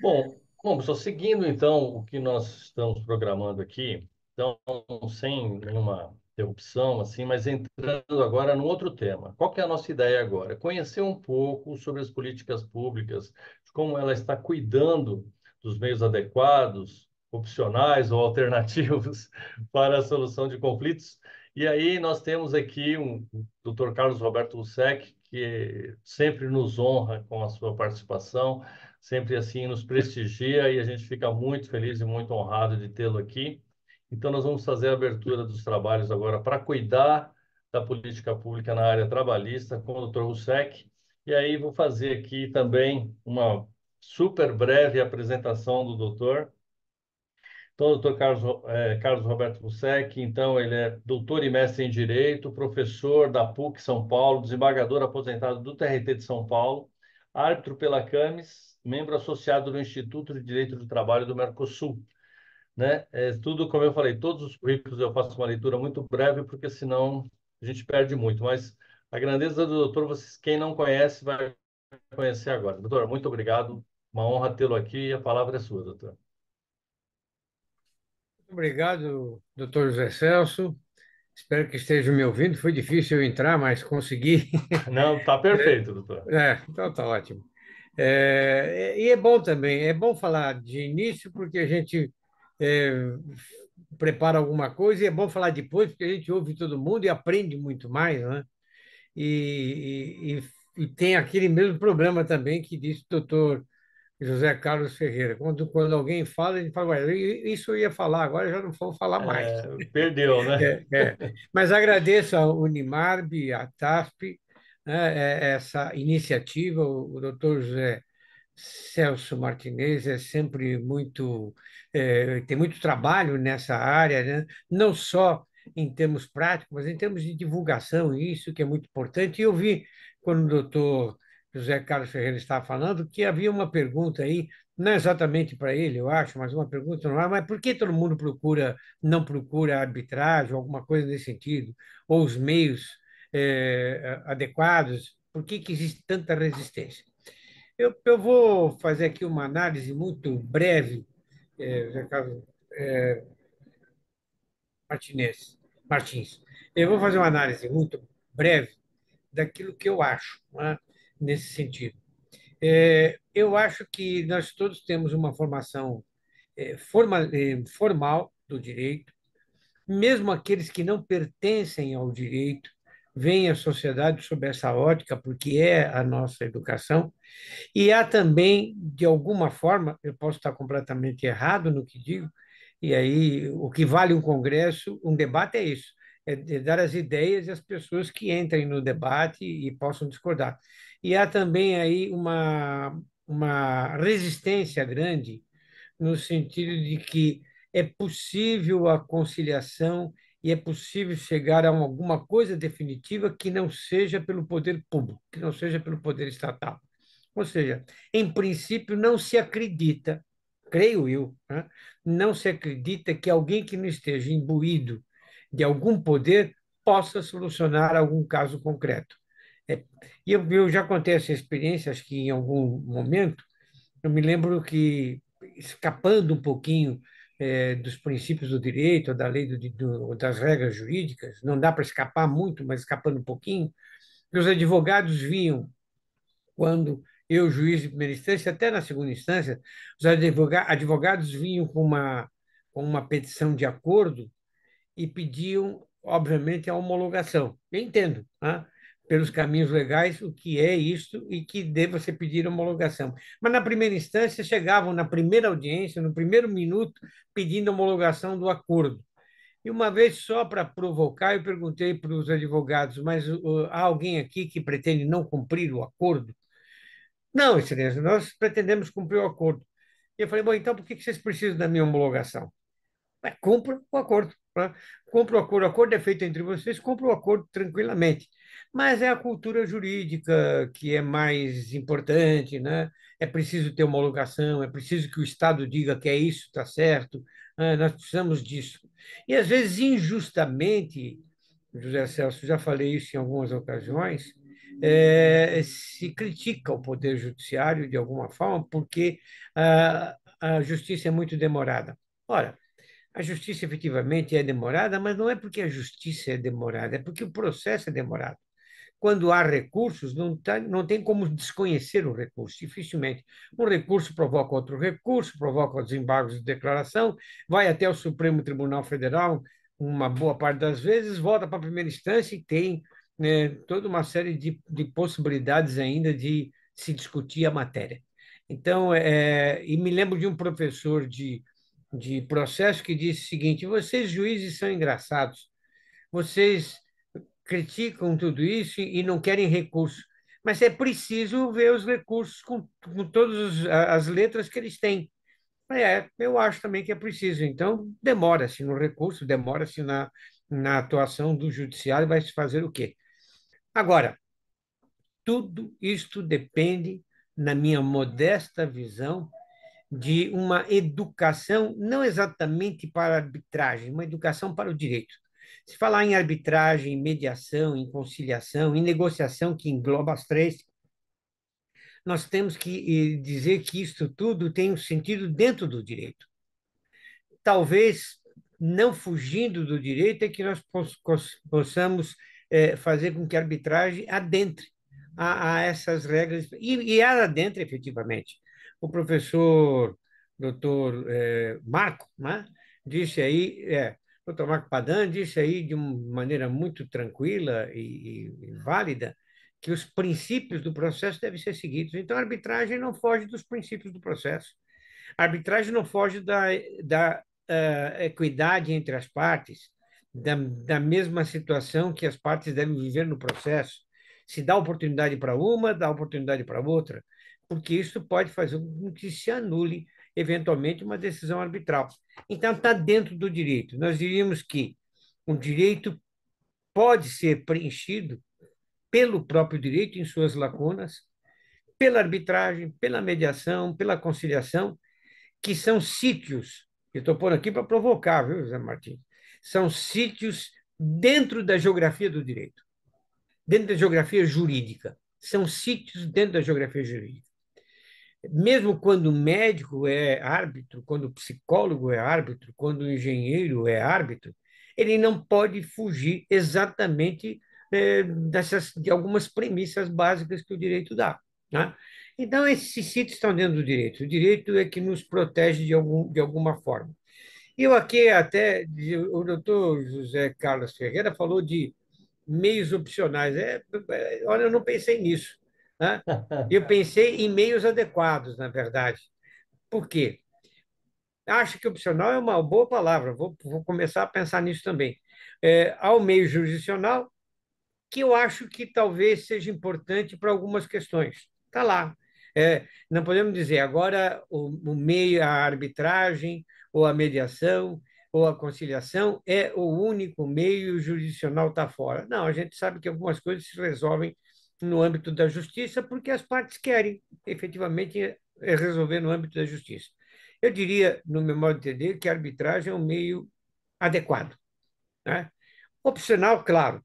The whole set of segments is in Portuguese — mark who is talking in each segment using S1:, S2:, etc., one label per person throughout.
S1: Bom, pessoal, seguindo então o que nós estamos programando aqui, então, sem nenhuma interrupção, assim, mas entrando agora num outro tema. Qual que é a nossa ideia agora? Conhecer um pouco sobre as políticas públicas, de como ela está cuidando dos meios adequados, opcionais ou alternativos para a solução de conflitos. E aí nós temos aqui o Dr. Carlos Roberto Russek, que sempre nos honra com a sua participação, sempre assim nos prestigia e a gente fica muito feliz e muito honrado de tê-lo aqui. Então, nós vamos fazer a abertura dos trabalhos agora para cuidar da política pública na área trabalhista com o doutor Roussec. E aí vou fazer aqui também uma super breve apresentação do doutor. Então, o doutor Carlos Roberto Roussec, então, ele é doutor e mestre em Direito, professor da PUC São Paulo, desembargador aposentado do TRT de São Paulo, árbitro pela CAMES, membro associado do Instituto de Direito do Trabalho do Mercosul, né? Tudo, como eu falei, todos os currículos eu faço uma leitura muito breve, porque senão a gente perde muito, mas a grandeza do doutor, vocês, quem não conhece, vai conhecer agora. Doutor, muito obrigado, uma honra tê-lo aqui e a palavra é sua, doutor.
S2: Obrigado, doutor José Celso. Espero que esteja me ouvindo. Foi difícil eu entrar, mas consegui.
S1: Não, tá perfeito, doutor.
S2: Então tá ótimo. E é bom também, é bom falar de início, porque a gente é, prepara alguma coisa, e é bom falar depois, porque a gente ouve todo mundo e aprende muito mais, né? E tem aquele mesmo problema também que disse o doutor José Carlos Ferreira. Quando alguém fala, ele fala, "Ué, isso eu ia falar, agora já não vou falar mais."
S1: Perdeu, né?
S2: É. Mas agradeço a Unimarb, a TASP, né, essa iniciativa. O doutor José Celso Martinez é sempre tem muito trabalho nessa área, né? Não só em termos práticos, mas em termos de divulgação, isso que é muito importante. E eu vi, quando o doutor José Carlos Ferreira estava falando, que havia uma pergunta aí, não exatamente para ele, eu acho, mas uma pergunta normal, mas por que todo mundo não procura arbitragem, alguma coisa nesse sentido, ou os meios adequados? Por que existe tanta resistência? Eu vou fazer aqui uma análise muito breve, José Carlos Martinez, Martins. Eu vou fazer uma análise muito breve daquilo que eu acho, né, nesse sentido. Eu acho que nós todos temos uma formação formal do direito, mesmo aqueles que não pertencem ao direito veem a sociedade sob essa ótica, porque é a nossa educação. E há também, de alguma forma, eu posso estar completamente errado no que digo, e aí o que vale um congresso, um debate é isso, é dar as ideias e as pessoas que entrem no debate e possam discordar. E há também aí uma resistência grande no sentido de que é possível a conciliação e é possível chegar a alguma coisa definitiva que não seja pelo poder público, que não seja pelo poder estatal. Ou seja, em princípio, não se acredita, creio eu, né? Não se acredita que alguém que não esteja imbuído de algum poder possa solucionar algum caso concreto. É, e eu já contei essa experiência, acho que em algum momento, eu me lembro que, escapando um pouquinho dos princípios do direito, da lei das regras jurídicas, não dá para escapar muito, mas escapando um pouquinho, que os advogados vinham, quando eu, juiz de primeira instância, até na segunda instância, os advogados vinham com uma petição de acordo e pediam, obviamente, a homologação. Eu entendo, né? Pelos caminhos legais, o que é isto e que deva ser pedir homologação. Mas, na primeira instância, chegavam na primeira audiência, no primeiro minuto, pedindo homologação do acordo. E uma vez, só para provocar, eu perguntei para os advogados, mas há alguém aqui que pretende não cumprir o acordo? Não, excelência, nós pretendemos cumprir o acordo. E eu falei, bom, então por que vocês precisam da minha homologação? Cumpra o acordo. Né? Cumpra o acordo é feito entre vocês, cumpra o acordo tranquilamente. Mas é a cultura jurídica que é mais importante, né? É preciso ter homologação, é preciso que o Estado diga que é isso, está certo, nós precisamos disso. E às vezes, injustamente, José Celso, já falei isso em algumas ocasiões, se critica o Poder Judiciário de alguma forma, porque a justiça é muito demorada. Ora, a justiça efetivamente é demorada, mas não é porque a justiça é demorada, é porque o processo é demorado. Quando há recursos, não tem como desconhecer o recurso, dificilmente. Um recurso provoca outro recurso, provoca desembargos de declaração, vai até o Supremo Tribunal Federal, uma boa parte das vezes, volta para a primeira instância e tem, né, toda uma série de possibilidades ainda de se discutir a matéria. Então, e me lembro de um professor de processo que disse o seguinte: vocês, juízes, são engraçados. Vocês criticam tudo isso e não querem recurso. Mas é preciso ver os recursos com todas as letras que eles têm. Eu acho também que é preciso. Então, demora-se no recurso, demora-se na atuação do judiciário, vai se fazer o quê? Agora, tudo isto depende, na minha modesta visão, de uma educação, não exatamente para a arbitragem, uma educação para o direito. Se falar em arbitragem, em mediação, em conciliação, em negociação, que engloba as três, nós temos que dizer que isto tudo tem um sentido dentro do direito. Talvez não fugindo do direito é que nós possamos fazer com que a arbitragem adentre a essas regras, e ela adentra efetivamente. O professor doutor Marco, né, disse aí, doutor Marco Padan disse aí de uma maneira muito tranquila e válida que os princípios do processo devem ser seguidos. Então, a arbitragem não foge dos princípios do processo. A arbitragem não foge da equidade entre as partes, da mesma situação que as partes devem viver no processo. Se dá oportunidade para uma, dá oportunidade para outra, porque isso pode fazer com que se anule, eventualmente, uma decisão arbitral. Então, está dentro do direito. Nós diríamos que o direito pode ser preenchido pelo próprio direito em suas lacunas, pela arbitragem, pela mediação, pela conciliação, que são sítios, eu estou pondo aqui para provocar, viu, José Martins? São sítios dentro da geografia do direito, dentro da geografia jurídica. São sítios dentro da geografia jurídica. Mesmo quando o médico é árbitro, quando o psicólogo é árbitro, quando o engenheiro é árbitro, ele não pode fugir exatamente de algumas premissas básicas que o direito dá. Né? Então, esses sítios estão dentro do direito. O direito é que nos protege de alguma forma. E eu aqui até, o doutor José Carlos Ferreira falou de meios opcionais. Olha, eu não pensei nisso. Né? Eu pensei em meios adequados, na verdade. Por quê? Acho que opcional é uma boa palavra, vou começar a pensar nisso também. Ao meio jurisdicional, que eu acho que talvez seja importante para algumas questões. Está lá. Não podemos dizer agora o meio, a arbitragem, ou a mediação, ou a conciliação é o único meio, o jurisdicional está fora. Não, a gente sabe que algumas coisas se resolvem no âmbito da justiça porque as partes querem efetivamente resolver no âmbito da justiça. Eu diria, no meu modo de entender, que a arbitragem é um meio adequado. Né? Opcional, claro,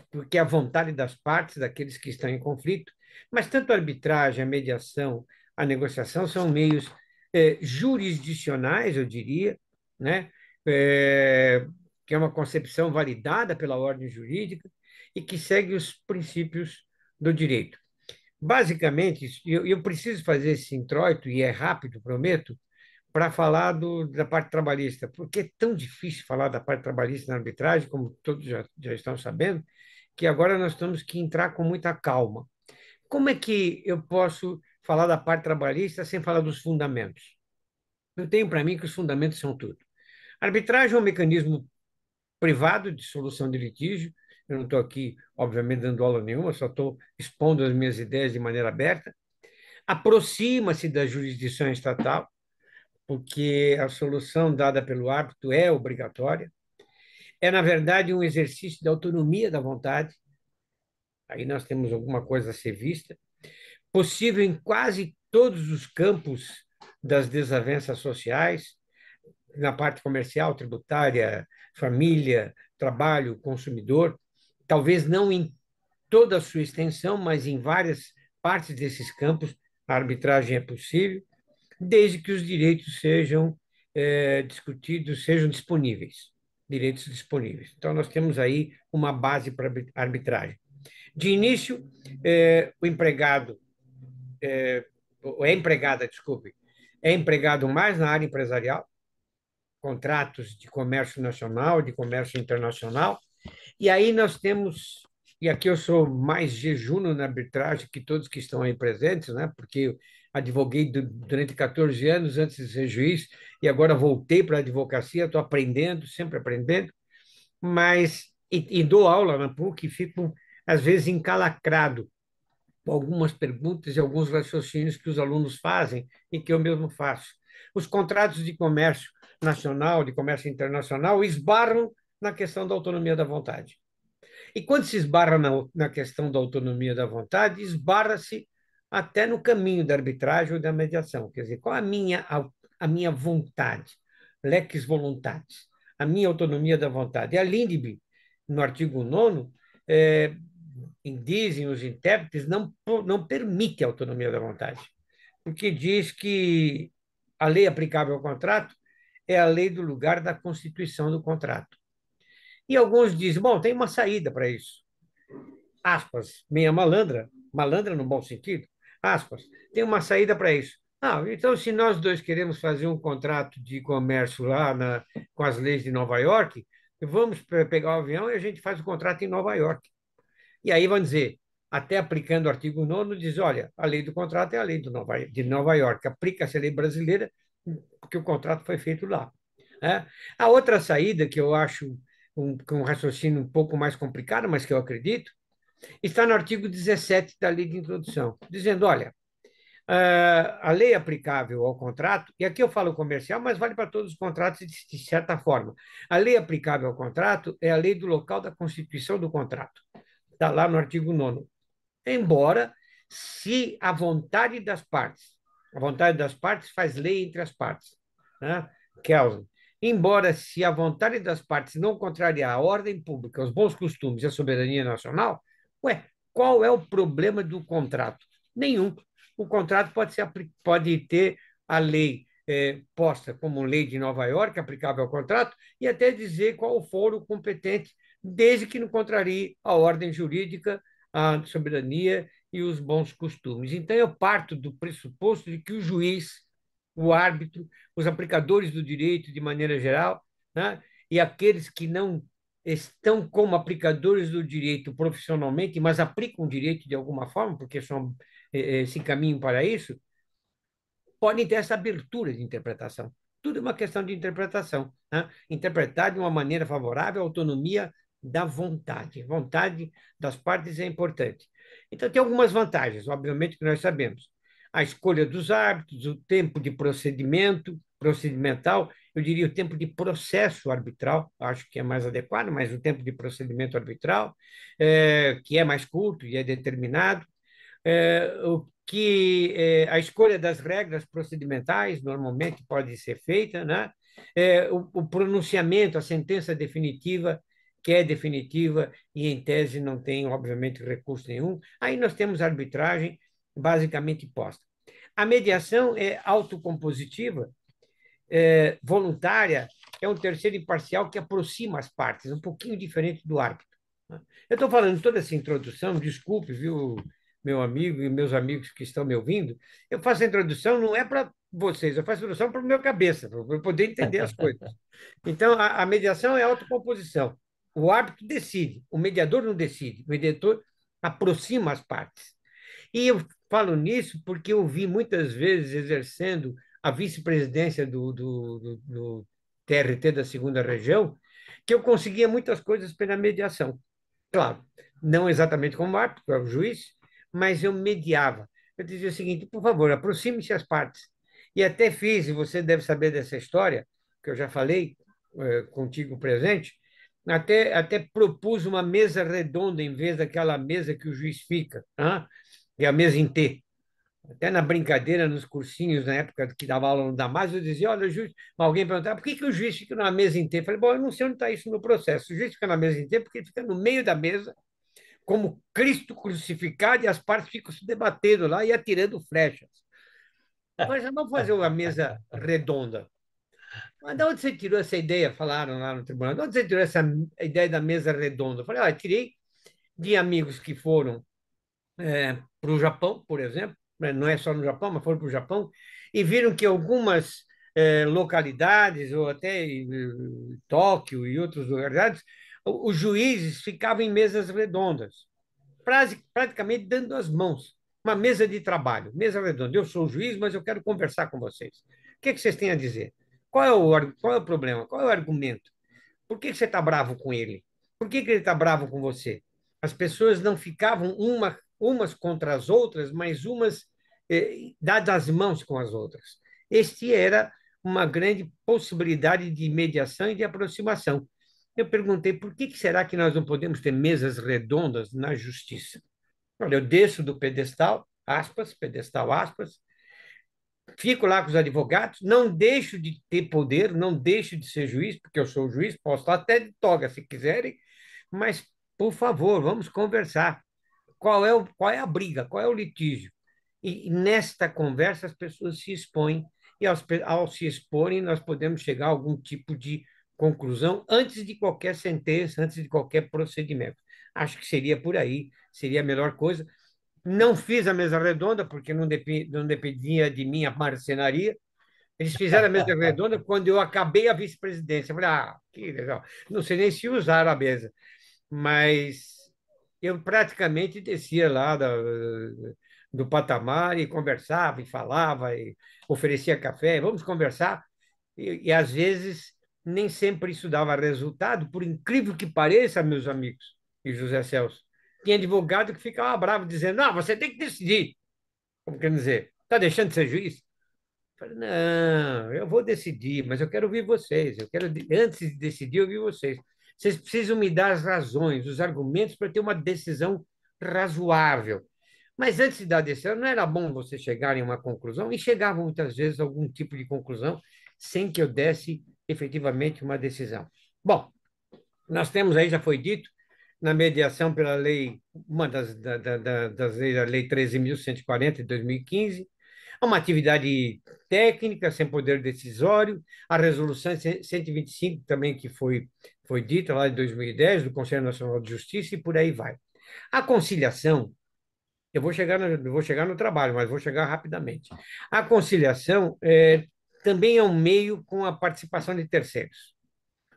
S2: porque é a vontade das partes, daqueles que estão em conflito, mas tanto a arbitragem, a mediação, a negociação são meios jurisdicionais, eu diria, né? Que é uma concepção validada pela ordem jurídica e que segue os princípios do direito. Basicamente, eu preciso fazer esse introito, e é rápido, prometo, para falar da parte trabalhista, porque é tão difícil falar da parte trabalhista na arbitragem, como todos já estão sabendo, que agora nós temos que entrar com muita calma. Como é que eu posso falar da parte trabalhista sem falar dos fundamentos? Eu tenho para mim que os fundamentos são tudo. A arbitragem é um mecanismo privado de solução de litígio. Eu não estou aqui, obviamente, dando aula nenhuma, só estou expondo as minhas ideias de maneira aberta. Aproxima-se da jurisdição estatal, porque a solução dada pelo árbitro é obrigatória. É, na verdade, um exercício da autonomia da vontade. Aí nós temos alguma coisa a ser vista. Possível em quase todos os campos das desavenças sociais, na parte comercial, tributária, família, trabalho, consumidor. Talvez não em toda a sua extensão, mas em várias partes desses campos a arbitragem é possível, desde que os direitos sejam discutidos, sejam disponíveis, direitos disponíveis. Então, nós temos aí uma base para arbitragem. De início, o empregado, ou é empregada, desculpe, é empregado mais na área empresarial, contratos de comércio nacional, de comércio internacional, e aí nós temos, e aqui eu sou mais jejuno na arbitragem que todos que estão aí presentes, né? Porque eu advoguei durante 14 anos antes de ser juiz, e agora voltei para a advocacia, estou aprendendo, sempre aprendendo, mas, e dou aula na PUC, e fico, às vezes, encalacrado com algumas perguntas e alguns raciocínios que os alunos fazem e que eu mesmo faço. Os contratos de comércio nacional, de comércio internacional, esbarram na questão da autonomia da vontade. E quando se esbarra na questão da autonomia da vontade, esbarra-se até no caminho da arbitragem ou da mediação. Quer dizer, qual a minha vontade? Lex voluntatis, a minha autonomia da vontade. E a Lindbe, no artigo 9º, dizem os intérpretes, não permite a autonomia da vontade, porque diz que a lei aplicável ao contrato é a lei do lugar da constituição do contrato. E alguns dizem, bom, tem uma saída para isso. Aspas, meia malandra, malandra no bom sentido, aspas, tem uma saída para isso. Ah, então se nós dois queremos fazer um contrato de comércio lá com as leis de Nova York, vamos pegar o avião e a gente faz o contrato em Nova York. E aí vão dizer, até aplicando o artigo 9º, diz, olha, a lei do contrato é a lei de Nova York, aplica-se a lei brasileira porque o contrato foi feito lá. Né? A outra saída, que eu acho um raciocínio um pouco mais complicado, mas que eu acredito, está no artigo 17 da lei de introdução, dizendo, olha, a lei aplicável ao contrato, e aqui eu falo comercial, mas vale para todos os contratos de certa forma. A lei aplicável ao contrato é a lei do local da constituição do contrato. Está lá no artigo 9º. Embora, se a vontade das partes faz lei entre as partes. Né? Kelsen. Embora, se a vontade das partes não contrariar a ordem pública, os bons costumes e a soberania nacional, ué, qual é o problema do contrato? Nenhum. O contrato pode ter a lei posta como lei de Nova York, aplicável ao contrato, e até dizer qual for o competente, desde que não contrarie a ordem jurídica, a soberania e os bons costumes. Então, eu parto do pressuposto de que o juiz, o árbitro, os aplicadores do direito de maneira geral, né, e aqueles que não estão como aplicadores do direito profissionalmente, mas aplicam o direito de alguma forma, porque se encaminham para isso, podem ter essa abertura de interpretação. Tudo é uma questão de interpretação. Né? Interpretar de uma maneira favorável à autonomia da vontade. Vontade das partes é importante. Então, tem algumas vantagens, obviamente, que nós sabemos. A escolha dos árbitros, o tempo de procedimental, eu diria o tempo de processo arbitral, acho que é mais adequado, mas o tempo de procedimento arbitral, que é mais curto e é determinado, o que a escolha das regras procedimentais normalmente pode ser feita, né? O pronunciamento, a sentença definitiva, que é definitiva e, em tese, não tem, obviamente, recurso nenhum. Aí nós temos a arbitragem basicamente posta. A mediação é autocompositiva, voluntária, é um terceiro imparcial que aproxima as partes, um pouquinho diferente do árbitro. Né? Eu estou falando toda essa introdução, desculpe, viu, meu amigo e meus amigos que estão me ouvindo, eu faço a introdução não é para vocês, eu faço a introdução para o meu cabeça, para eu poder entender as coisas. Então, a mediação é autocomposição. O árbitro decide, o mediador não decide, o mediador aproxima as partes. E eu falo nisso porque eu vi muitas vezes exercendo a vice-presidência do TRT da segunda região, que eu conseguia muitas coisas pela mediação. Claro, não exatamente como árbitro, é o juiz, mas eu mediava. Eu dizia o seguinte, por favor, aproxime-se as partes. E até fiz, e você deve saber dessa história, que eu já falei contigo presente, até propus uma mesa redonda em vez daquela mesa que o juiz fica, e a mesa em T. Até na brincadeira, nos cursinhos, na época que dava aula no Damásio, eu dizia, olha, o juiz... Alguém perguntava, por que o juiz fica na mesa em T? Eu falei, bom, eu não sei onde está isso no processo. O juiz fica na mesa em T porque ele fica no meio da mesa, como Cristo crucificado, e as partes ficam se debatendo lá e atirando flechas. Mas vamos fazer uma mesa redonda. Mas de onde você tirou essa ideia? Falaram lá no tribunal. De onde você tirou essa ideia da mesa redonda? Eu falei, tirei de amigos que foram para o Japão, por exemplo, né, não é só no Japão, mas foram para o Japão, e viram que algumas localidades, ou até Tóquio e outros lugares, os juízes ficavam em mesas redondas, praticamente dando as mãos. Uma mesa de trabalho, mesa redonda. Eu sou o juiz, mas eu quero conversar com vocês. O que vocês têm a dizer? Qual é o problema? Qual é o argumento? Por que você está bravo com ele? Por que ele está bravo com você? As pessoas não ficavam umas contra as outras, mas umas dadas as mãos com as outras. Este era uma grande possibilidade de mediação e de aproximação. Eu perguntei por que será que nós não podemos ter mesas redondas na justiça? Olha, eu desço do pedestal, aspas, pedestal, aspas, fico lá com os advogados, não deixo de ter poder, não deixo de ser juiz, porque eu sou juiz, posso estar até de toga se quiserem, mas, por favor, vamos conversar. Qual é a briga? Qual é o litígio? E nesta conversa as pessoas se expõem, e ao se exporem, nós podemos chegar a algum tipo de conclusão antes de qualquer sentença, antes de qualquer procedimento. Acho que seria por aí, seria a melhor coisa. Não fiz a mesa redonda, porque não dependia de mim a marcenaria. Eles fizeram a mesa redonda quando eu acabei a vice-presidência. Eu falei, que legal. Não sei nem se usaram a mesa, mas eu praticamente descia lá do patamar e conversava e falava e oferecia café. Vamos conversar. E às vezes nem sempre isso dava resultado, por incrível que pareça, meus amigos e José Celso. Tinha advogado que ficava bravo, dizendo: não, você tem que decidir. Como quer dizer, está deixando de ser juiz? Eu falei, não, eu vou decidir, mas eu quero ouvir vocês. Antes de decidir, ouvir vocês. Vocês precisam me dar as razões, os argumentos para ter uma decisão razoável. Mas antes de dar a decisão, não era bom você chegar em uma conclusão, e chegavam muitas vezes a algum tipo de conclusão sem que eu desse efetivamente uma decisão. Bom, nós temos aí, já foi dito, na mediação pela lei, uma das leis, a Lei 13.140 de 2015, uma atividade técnica, sem poder decisório, a resolução 125 também, que foi dita lá em 2010, do Conselho Nacional de Justiça, e por aí vai. A conciliação, eu vou chegar no trabalho, mas vou chegar rapidamente. A conciliação também é um meio com a participação de terceiros.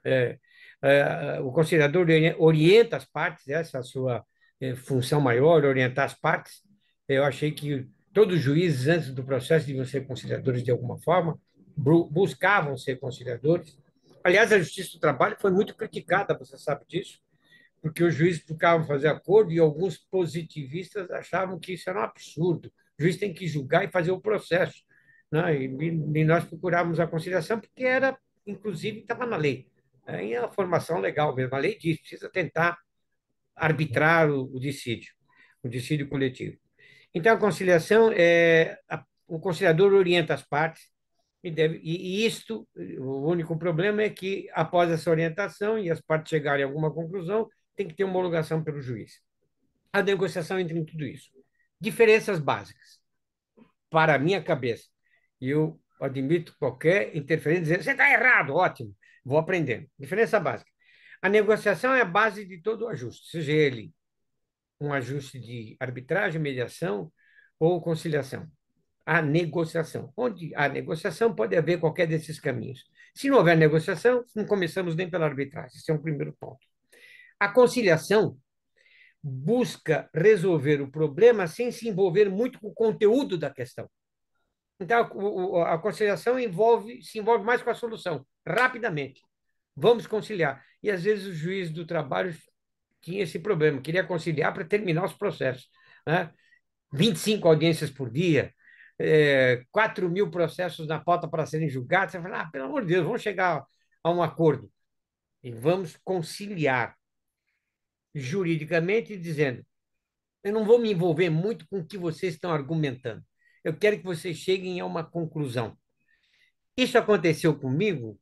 S2: É, o conciliador orienta as partes, essa é a sua função maior, orientar as partes. Eu achei que todos os juízes, antes do processo, deviam ser conciliadores de alguma forma, buscavam ser conciliadores. Aliás, a Justiça do Trabalho foi muito criticada, você sabe disso, porque os juízes buscavam fazer acordo e alguns positivistas achavam que isso era um absurdo. O juiz tem que julgar e fazer o processo, né? E nós procurávamos a conciliação porque era, inclusive, estava na lei. Aí é a formação legal mesmo. A lei diz, precisa tentar arbitrar o dissídio coletivo. Então, a conciliação o conciliador orienta as partes e isto, o único problema é que após essa orientação e as partes chegarem a alguma conclusão, tem que ter homologação pelo juiz. A negociação entra em tudo isso. Diferenças básicas, para a minha cabeça. E eu admito qualquer interferência dizendo, você está errado, ótimo, vou aprendendo. Diferença básica. A negociação é a base de todo o ajuste, seja ele um ajuste de arbitragem, mediação ou conciliação. A negociação. Onde a negociação pode haver qualquer desses caminhos. Se não houver negociação, não começamos nem pela arbitragem. Esse é um primeiro ponto. A conciliação busca resolver o problema sem se envolver muito com o conteúdo da questão. Então, a conciliação se envolve mais com a solução, rapidamente. Vamos conciliar. E, às vezes, o juiz do trabalho tinha esse problema, queria conciliar para terminar os processos. Né? 25 audiências por dia, 4.000 processos na pauta para serem julgados. Você fala, pelo amor de Deus, vamos chegar a um acordo. E vamos conciliar juridicamente, dizendo: eu não vou me envolver muito com o que vocês estão argumentando. Eu quero que vocês cheguem a uma conclusão. Isso aconteceu comigo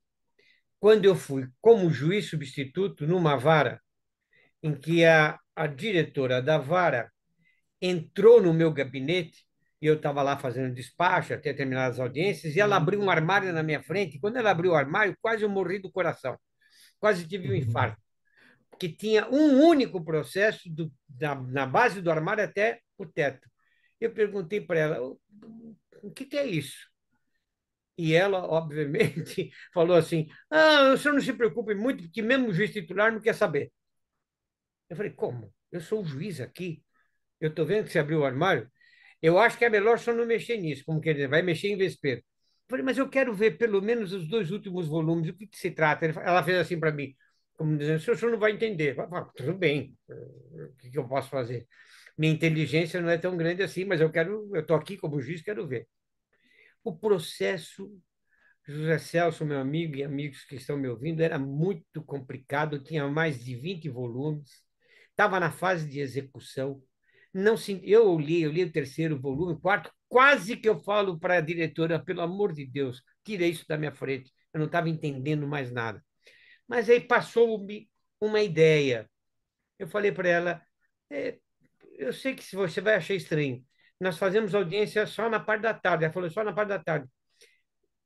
S2: quando eu fui como juiz substituto numa vara em que a diretora da vara entrou no meu gabinete, e eu estava lá fazendo despacho até terminar as audiências, e ela abriu um armário na minha frente. Quando ela abriu o armário, quase eu morri do coração, quase tive um infarto, porque tinha um único processo na base do armário até o teto. Eu perguntei para ela, o que é isso? E ela, obviamente, falou assim: ah, o senhor não se preocupe muito, porque mesmo o juiz titular não quer saber. Eu falei: como? Eu sou o juiz aqui, eu estou vendo que você abriu o armário. Eu acho que é melhor só não mexer nisso, como quer dizer, vai mexer em vespeiro. Eu falei: mas eu quero ver pelo menos os dois últimos volumes, do que se trata. Ela fez assim para mim, como dizendo: o senhor não vai entender. Eu falei: tudo bem, o que eu posso fazer? Minha inteligência não é tão grande assim, mas eu estou aqui como juiz, quero ver. O processo, José Celso, meu amigo e amigos que estão me ouvindo, era muito complicado, tinha mais de 20 volumes, estava na fase de execução. Não se, eu li o terceiro volume, o quarto, quase que eu falo para a diretora, pelo amor de Deus, tira isso da minha frente. Eu não estava entendendo mais nada. Mas aí passou-me uma ideia. Eu falei para ela, é, eu sei que se você vai achar estranho, nós fazemos audiência só na parte da tarde. Ela falou: só na parte da tarde.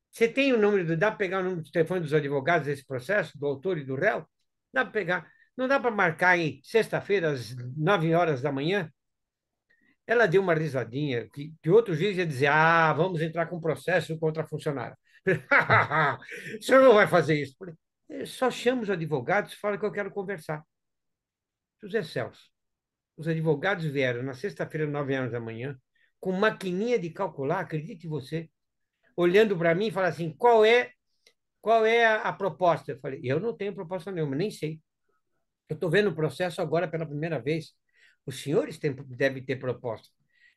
S2: Você tem o número, dá para pegar o número de telefone dos advogados desse processo, do autor e do réu? Dá para pegar. Não dá para marcar em sexta-feira, às 9 horas da manhã? Ela deu uma risadinha, que outro juiz ia dizer: ah, vamos entrar com processo contra a funcionária. O senhor não vai fazer isso. Só chama os advogados e fala que eu quero conversar. José Celso, os advogados vieram na sexta-feira, 9 horas da manhã, com maquininha de calcular, acredite você, olhando para mim e fala assim: qual é a proposta? Eu falei: eu não tenho proposta nenhuma, nem sei. Eu estou vendo o processo agora pela primeira vez. Os senhores devem ter proposta.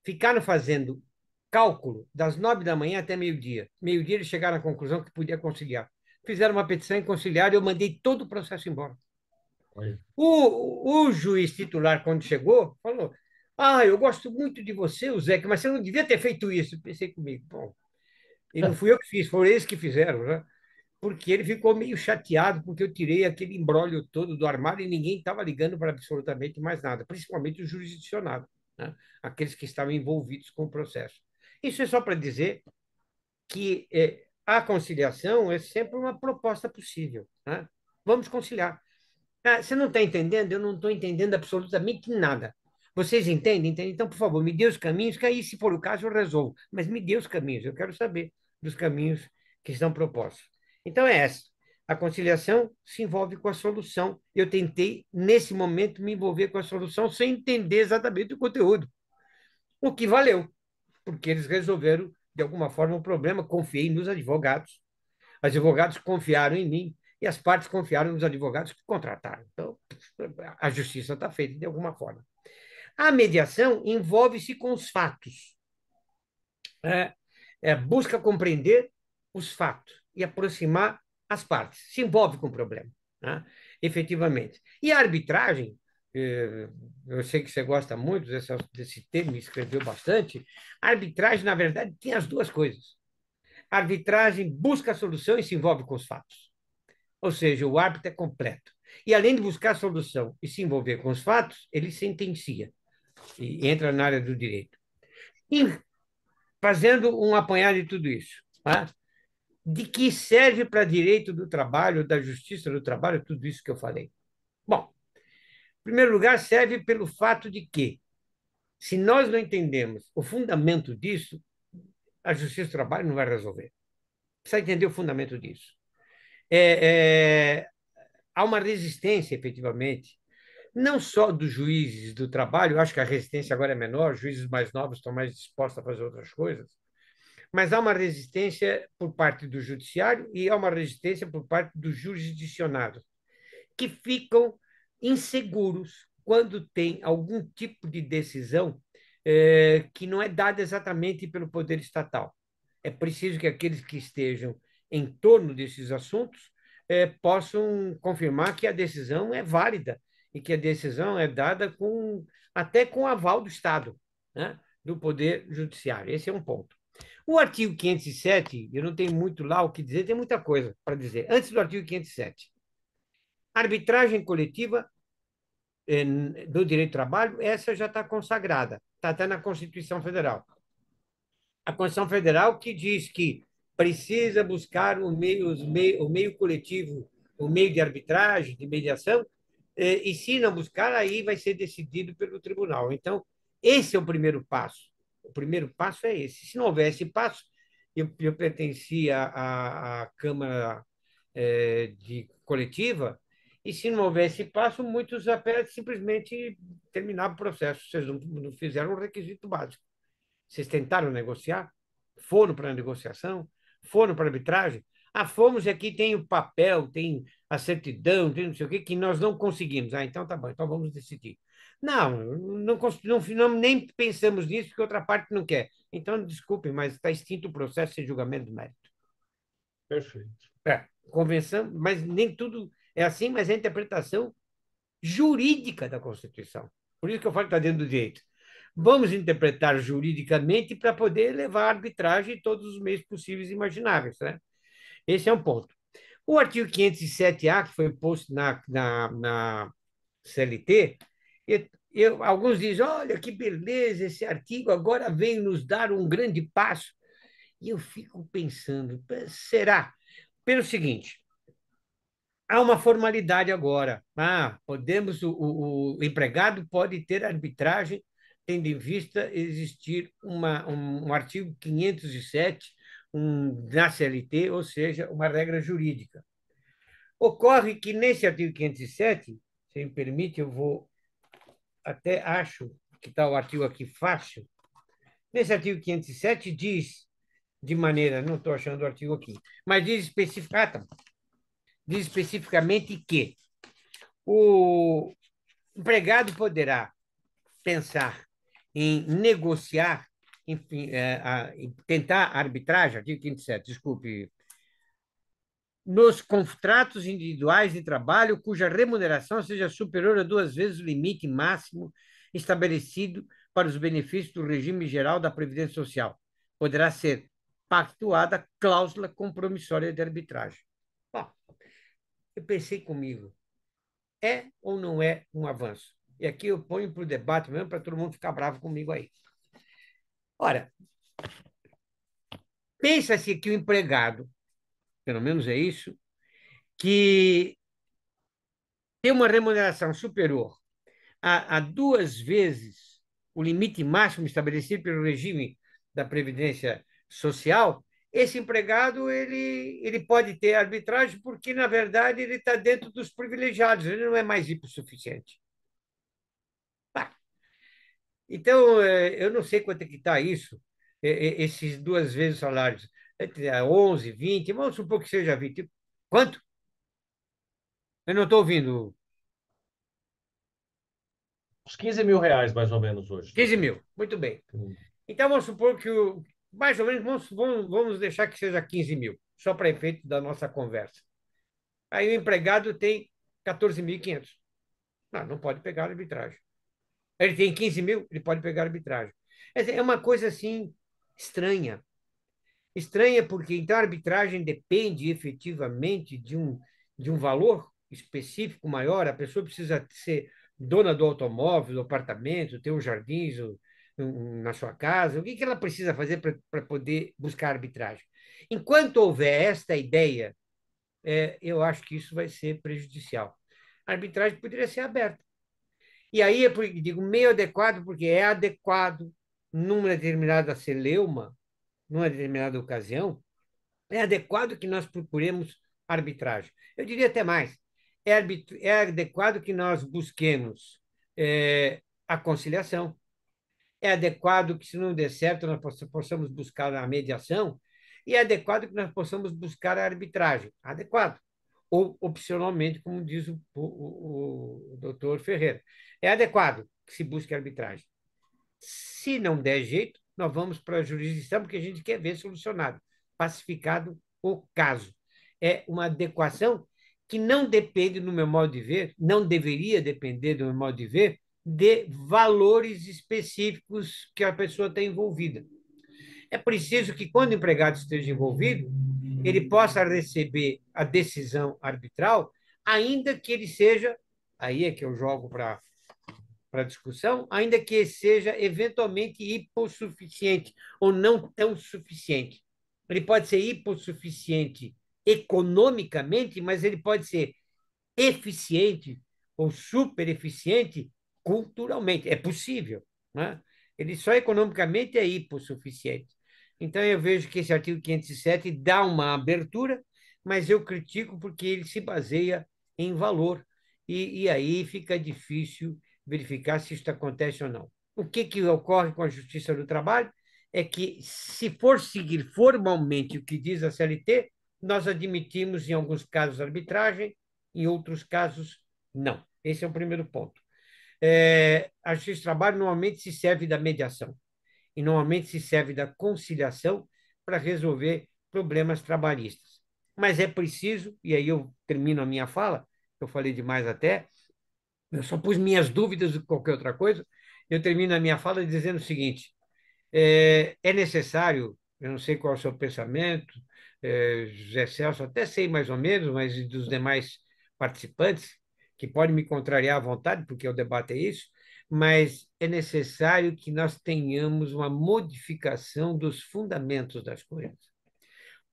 S2: Ficaram fazendo cálculo das 9 da manhã até meio-dia. Meio-dia eles chegaram à conclusão que podia conciliar. Fizeram uma petição em conciliar e eu mandei todo o processo embora.
S1: Olha.
S2: O juiz titular, quando chegou, falou: ah, eu gosto muito de você, Zeca, mas você não devia ter feito isso. Pensei comigo: bom, e não fui eu que fiz, foram eles que fizeram, né? Porque ele ficou meio chateado porque eu tirei aquele imbróglio todo do armário e ninguém estava ligando para absolutamente mais nada, principalmente o jurisdicionado, né? Aqueles que estavam envolvidos com o processo. Isso é só para dizer que a conciliação é sempre uma proposta possível, né? Vamos conciliar. Ah, você não está entendendo? Eu não estou entendendo absolutamente nada. Vocês entendem? Entendem? Então, por favor, me dê os caminhos, que aí, se for o caso, eu resolvo. Mas me dê os caminhos, eu quero saber dos caminhos que estão propostos. Então, é essa. A conciliação se envolve com a solução. Eu tentei, nesse momento, me envolver com a solução sem entender exatamente o conteúdo. O que valeu, porque eles resolveram, de alguma forma, o problema. Confiei nos advogados. Os advogados confiaram em mim e as partes confiaram nos advogados que contrataram. Então, a justiça está feita de alguma forma. A mediação envolve-se com os fatos, né? Busca compreender os fatos e aproximar as partes. Se envolve com o problema, né? Efetivamente. E a arbitragem, eu sei que você gosta muito desse termo, escreveu bastante. A arbitragem, na verdade, tem as duas coisas. A arbitragem busca a solução e se envolve com os fatos. Ou seja, o árbitro é completo. E além de buscar a solução e se envolver com os fatos, ele sentencia e entra na área do direito. E fazendo um apanhado de tudo isso, tá? De que serve para direito do trabalho, da justiça do trabalho, tudo isso que eu falei? Bom, em primeiro lugar, serve pelo fato de que, se nós não entendemos o fundamento disso, a justiça do trabalho não vai resolver. Precisa entender o fundamento disso. Há uma resistência, efetivamente, não só dos juízes do trabalho, eu acho que a resistência agora é menor, juízes mais novos estão mais dispostos a fazer outras coisas, mas há uma resistência por parte do judiciário e há uma resistência por parte dos jurisdicionados, que ficam inseguros quando tem algum tipo de decisão que não é dada exatamente pelo poder estatal. É preciso que aqueles que estejam em torno desses assuntos possam confirmar que a decisão é válida e que a decisão é dada até com aval do Estado, né? Do Poder Judiciário. Esse é um ponto. O artigo 507, eu não tenho muito lá o que dizer, tem muita coisa para dizer. Antes do artigo 507, arbitragem coletiva do direito do trabalho, essa já está consagrada, está até na Constituição Federal. A Constituição Federal que diz que precisa buscar o meio coletivo, o meio de arbitragem, de mediação, e se não buscar, aí vai ser decidido pelo tribunal. Então, esse é o primeiro passo. O primeiro passo é esse. Se não houver esse passo, eu pertencia à Câmara de coletiva, e se não houver esse passo, muitos apenas simplesmente terminavam o processo. Vocês não fizeram o requisito básico. Vocês tentaram negociar? Foram para a negociação? Foram para a arbitragem? Ah, fomos e aqui tem o papel, tem a certidão, tem não sei o quê, que nós não conseguimos. Ah, então tá bom, então vamos decidir. Não, nem pensamos nisso, porque outra parte não quer. Então, desculpe, mas está extinto o processo de julgamento do mérito.
S1: Perfeito.
S2: Convenção, mas nem tudo é assim, mas é a interpretação jurídica da Constituição. Por isso que eu falo que está dentro do direito. Vamos interpretar juridicamente para poder levar a arbitragem todos os meios possíveis e imagináveis. Né? Esse é um ponto. O artigo 507-A, que foi posto na CLT, alguns dizem, olha que beleza, esse artigo agora veio nos dar um grande passo. E eu fico pensando, será? Pelo seguinte, há uma formalidade agora. O empregado pode ter arbitragem, tendo em vista existir um artigo 507 na CLT, ou seja, uma regra jurídica. Ocorre que nesse artigo 507, se me permite, eu vou até acho que está o artigo aqui fácil. Nesse artigo 507 diz de maneira, não estou achando o artigo aqui, mas diz especificamente que o empregado poderá pensar em negociar, enfim, tentar arbitragem, artigo 507, desculpe, nos contratos individuais de trabalho cuja remuneração seja superior a 2 vezes o limite máximo estabelecido para os benefícios do regime geral da Previdência Social. Poderá ser pactuada cláusula compromissória de arbitragem. Bom, eu pensei comigo, é ou não é um avanço? E aqui eu ponho para o debate mesmo, para todo mundo ficar bravo comigo aí. Ora, pensa-se que o empregado, pelo menos é isso, que tem uma remuneração superior a 2 vezes o limite máximo estabelecido pelo regime da Previdência Social, esse empregado ele pode ter arbitragem porque, na verdade, ele está dentro dos privilegiados, ele não é mais hipossuficiente. Então, eu não sei quanto é que está isso, esses 2 vezes salários. 11, 20, vamos supor que seja 20. Quanto? Eu não estou ouvindo.
S1: Uns 15 mil reais, mais ou menos, hoje,
S2: 15
S1: doutor.
S2: mil. Muito bem. Então, vamos supor que mais ou menos, vamos deixar que seja 15 mil, só para efeito da nossa conversa. Aí o empregado tem 14.500. Não pode pegar arbitragem. Ele tem 15 mil, ele pode pegar arbitragem. É uma coisa assim estranha. Estranha porque então a arbitragem depende efetivamente de um valor específico maior. A pessoa precisa ser dona do automóvel, do apartamento, ter os jardins na sua casa. O que ela precisa fazer para poder buscar arbitragem? Enquanto houver esta ideia, eu acho que isso vai ser prejudicial. A arbitragem poderia ser aberta. E aí eu digo meio adequado, porque é adequado numa determinada celeuma, numa determinada ocasião, é adequado que nós procuremos arbitragem. Eu diria até mais, é adequado que nós busquemos a conciliação, é adequado que, se não der certo, nós possamos buscar a mediação, e é adequado que nós possamos buscar a arbitragem. Adequado. Ou, opcionalmente, como diz o doutor Ferreira. É adequado que se busque a arbitragem. Se não der jeito, nós vamos para a jurisdição, porque a gente quer ver solucionado, pacificado o caso. É uma adequação que não depende, no meu modo de ver, não deveria depender, do meu modo de ver, de valores específicos que a pessoa está envolvida. É preciso que, quando o empregado esteja envolvido, ele possa receber a decisão arbitral, ainda que ele seja, aí é que eu jogo para para discussão, ainda que seja eventualmente hipossuficiente ou não tão suficiente. Ele pode ser hipossuficiente economicamente, mas ele pode ser eficiente ou super eficiente culturalmente. É possível, né? Ele só economicamente é hipossuficiente. Então, eu vejo que esse artigo 507 dá uma abertura, mas eu critico porque ele se baseia em valor. E aí fica difícil verificar se isso acontece ou não. O que ocorre com a Justiça do Trabalho é que, se for seguir formalmente o que diz a CLT, nós admitimos, em alguns casos, arbitragem, em outros casos, não. Esse é o primeiro ponto. A Justiça do Trabalho normalmente se serve da mediação e normalmente se serve da conciliação para resolver problemas trabalhistas. Mas é preciso, e aí eu termino a minha fala, eu falei demais até, eu só pus minhas dúvidas do que qualquer outra coisa, eu termino a minha fala dizendo o seguinte: é necessário, eu não sei qual é o seu pensamento, José Celso, até sei mais ou menos, mas dos demais participantes, que podem me contrariar à vontade, porque o debate é isso, mas é necessário que nós tenhamos uma modificação dos fundamentos das coisas.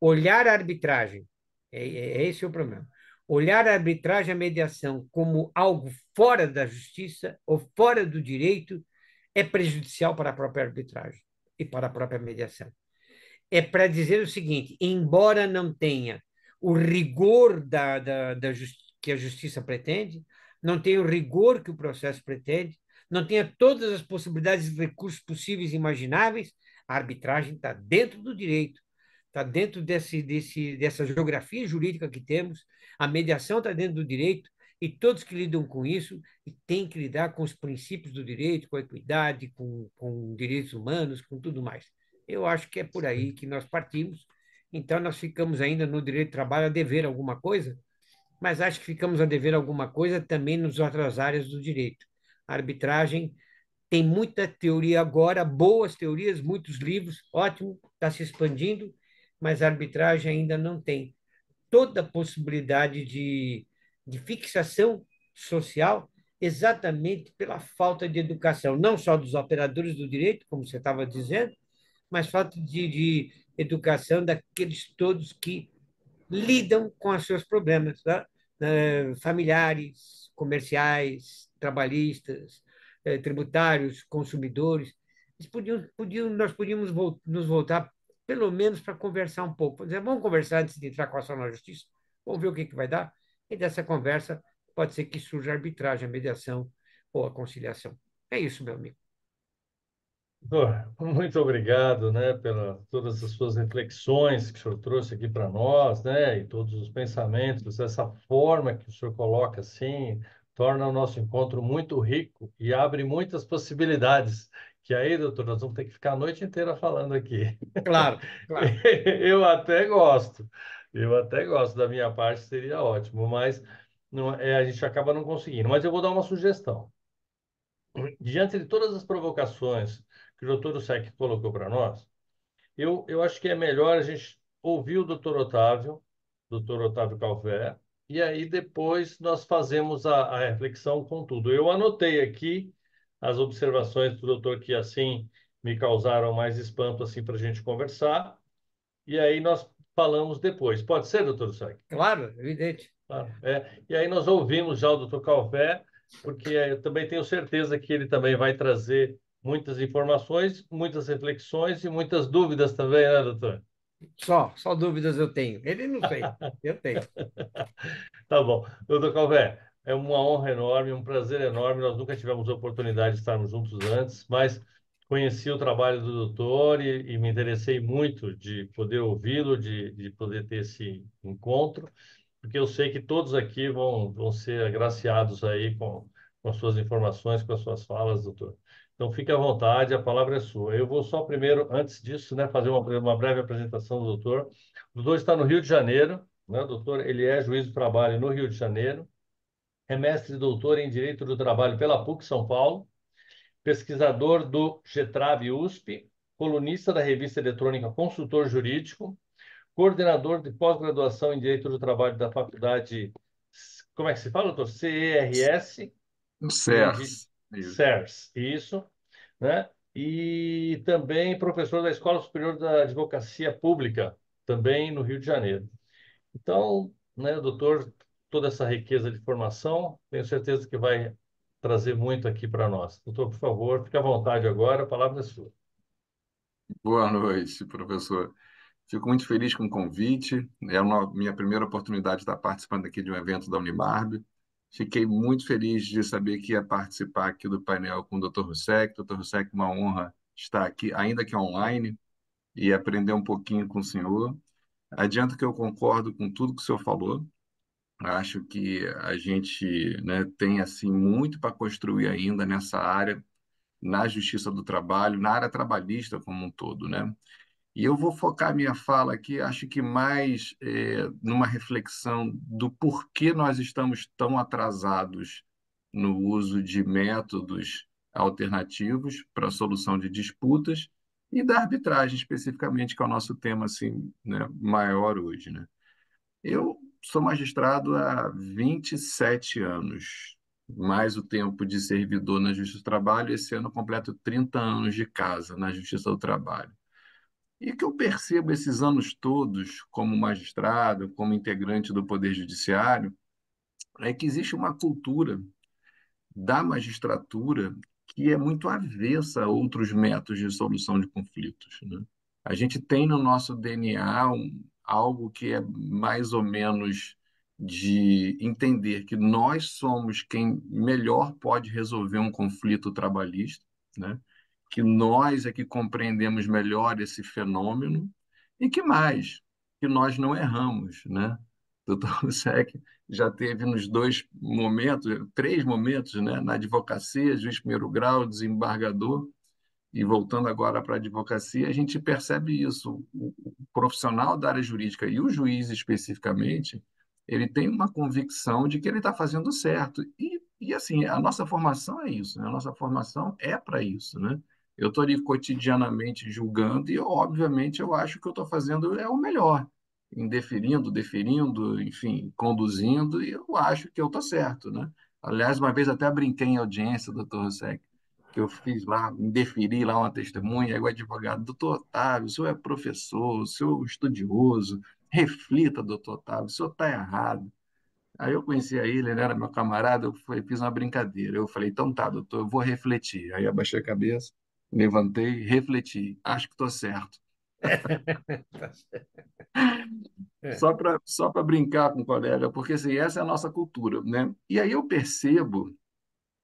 S2: Olhar a arbitragem, esse é o problema. Olhar a arbitragem, a mediação, como algo fora da justiça ou fora do direito é prejudicial para a própria arbitragem e para a própria mediação. É para dizer o seguinte: embora não tenha o rigor que a justiça pretende, não tenha o rigor que o processo pretende, não tenha todas as possibilidades de recursos possíveis e imagináveis, a arbitragem está dentro do direito, está dentro dessa geografia jurídica que temos, a mediação está dentro do direito, e todos que lidam com isso têm que lidar com os princípios do direito, com a equidade, com direitos humanos, com tudo mais. Eu acho que é por aí que nós partimos. Então, nós ficamos ainda no direito do trabalho a dever alguma coisa, mas acho que ficamos a dever alguma coisa também nas outras áreas do direito. A arbitragem tem muita teoria agora, boas teorias, muitos livros, ótimo, está se expandindo, mas a arbitragem ainda não tem toda a possibilidade de fixação social exatamente pela falta de educação, não só dos operadores do direito, como você estava dizendo, mas falta de educação daqueles todos que lidam com os seus problemas, tá? Familiares, comerciais, trabalhistas, tributários, consumidores. Nós podíamos nos voltar, pelo menos, para conversar um pouco. Dizer, vamos conversar antes de entrar com a ação na justiça, vamos ver o que vai dar. E dessa conversa pode ser que surja a arbitragem, a mediação ou a conciliação. É isso, meu amigo.
S1: Doutor, muito obrigado, né, pela todas as suas reflexões que o senhor trouxe aqui para nós, né, e todos os pensamentos, essa forma que o senhor coloca assim, torna o nosso encontro muito rico e abre muitas possibilidades. Que aí, doutor, nós vamos ter que ficar a noite inteira falando aqui.
S2: Claro, claro.
S1: Eu até gosto, eu até gosto, da minha parte seria ótimo, mas não, a gente acaba não conseguindo. Mas eu vou dar uma sugestão. Diante de todas as provocações que o doutor Ussec colocou para nós, eu acho que é melhor a gente ouvir o doutor Otávio Calvé, e aí depois nós fazemos a reflexão com tudo. Eu anotei aqui as observações do doutor que assim me causaram mais espanto assim para a gente conversar, e aí nós falamos depois. Pode ser, doutor Ussec?
S2: Claro, evidente.
S1: Claro. E aí nós ouvimos já o doutor Calvé, porque eu também tenho certeza que ele também vai trazer muitas informações, muitas reflexões e muitas dúvidas também, né, doutor?
S2: Só dúvidas eu tenho. Ele não sei, eu tenho.
S1: Tá bom. Doutor Calvé, é uma honra enorme, um prazer enorme. Nós nunca tivemos a oportunidade de estarmos juntos antes, mas conheci o trabalho do doutor e me interessei muito de poder ouvi-lo, de poder ter esse encontro, porque eu sei que todos aqui vão ser agraciados aí com as suas informações, com as suas falas, doutor. Então, fique à vontade, a palavra é sua. Eu vou só primeiro, antes disso, né, fazer uma breve apresentação do doutor. O doutor está no Rio de Janeiro, né, doutor? Ele é juiz do trabalho no Rio de Janeiro, é mestre e doutor em Direito do Trabalho pela PUC São Paulo, pesquisador do GETRAB USP, colunista da revista eletrônica Consultor Jurídico, coordenador de pós-graduação em Direito do Trabalho da Faculdade, como é que se fala, doutor? CERS,
S3: Certo. Isso.
S1: SERS, isso, né? E também professor da Escola Superior da Advocacia Pública, também no Rio de Janeiro. Então, né, doutor, toda essa riqueza de formação, tenho certeza que vai trazer muito aqui para nós. Doutor, por favor, fique à vontade agora, a palavra é sua.
S3: Boa noite, professor. Fico muito feliz com o convite. É a minha primeira oportunidade de estar participando aqui de um evento da Unimarb. Fiquei muito feliz de saber que ia participar aqui do painel com o Dr. Roussek. Dr. Roussek, uma honra estar aqui, ainda que online, e aprender um pouquinho com o senhor. Adianto que eu concordo com tudo que o senhor falou. Acho que a gente, né, tem assim muito para construir ainda nessa área, na justiça do trabalho, na área trabalhista como um todo, né? E eu vou focar minha fala aqui, acho que mais numa reflexão do porquê nós estamos tão atrasados no uso de métodos alternativos para a solução de disputas e da arbitragem especificamente, que é o nosso tema assim, né, maior hoje, né? Eu sou magistrado há 27 anos, mais o tempo de servidor na Justiça do Trabalho. Esse ano eu completo 30 anos de casa na Justiça do Trabalho. E que eu percebo esses anos todos, como magistrado, como integrante do Poder Judiciário, é que existe uma cultura da magistratura que é muito avessa a outros métodos de solução de conflitos, né? A gente tem no nosso DNA algo que é mais ou menos de entender que nós somos quem melhor pode resolver um conflito trabalhista, né? Que nós é que compreendemos melhor esse fenômeno e que mais, que nós não erramos, né? Doutor Sec já teve nos dois momentos, três momentos, né? Na advocacia, juiz de primeiro grau, desembargador, e voltando agora para a advocacia, a gente percebe isso. O profissional da área jurídica e o juiz especificamente, ele tem uma convicção de que ele está fazendo certo. E assim, a nossa formação é isso, né? A nossa formação é para isso, né? Eu estou ali cotidianamente julgando e, obviamente, eu acho que eu estou fazendo é o melhor, indeferindo, deferindo, enfim, conduzindo, e eu acho que eu estou certo, né? Aliás, uma vez até brinquei em audiência, doutor Rosek, que eu fiz lá, indeferi lá uma testemunha, aí o advogado, doutor Otávio, o senhor é professor, o senhor é estudioso, reflita, doutor Otávio, o senhor está errado. Aí eu conhecia ele era meu camarada, fiz uma brincadeira. Eu falei, então tá, doutor, eu vou refletir. Aí abaixei a cabeça, levantei, refleti. Acho que estou certo.
S2: Tá certo. É.
S3: Só para brincar com o colega, porque assim, essa é a nossa cultura, né? E aí eu percebo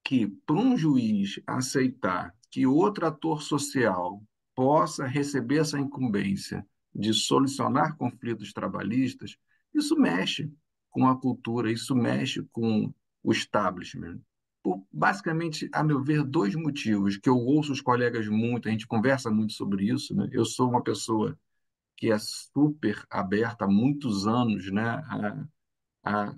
S3: que, para um juiz aceitar que outro ator social possa receber essa incumbência de solucionar conflitos trabalhistas, isso mexe com a cultura, isso mexe com o establishment. Por, basicamente, a meu ver, dois motivos que eu ouço os colegas muito, a gente conversa muito sobre isso, né? Eu sou uma pessoa que é super aberta há muitos anos, né,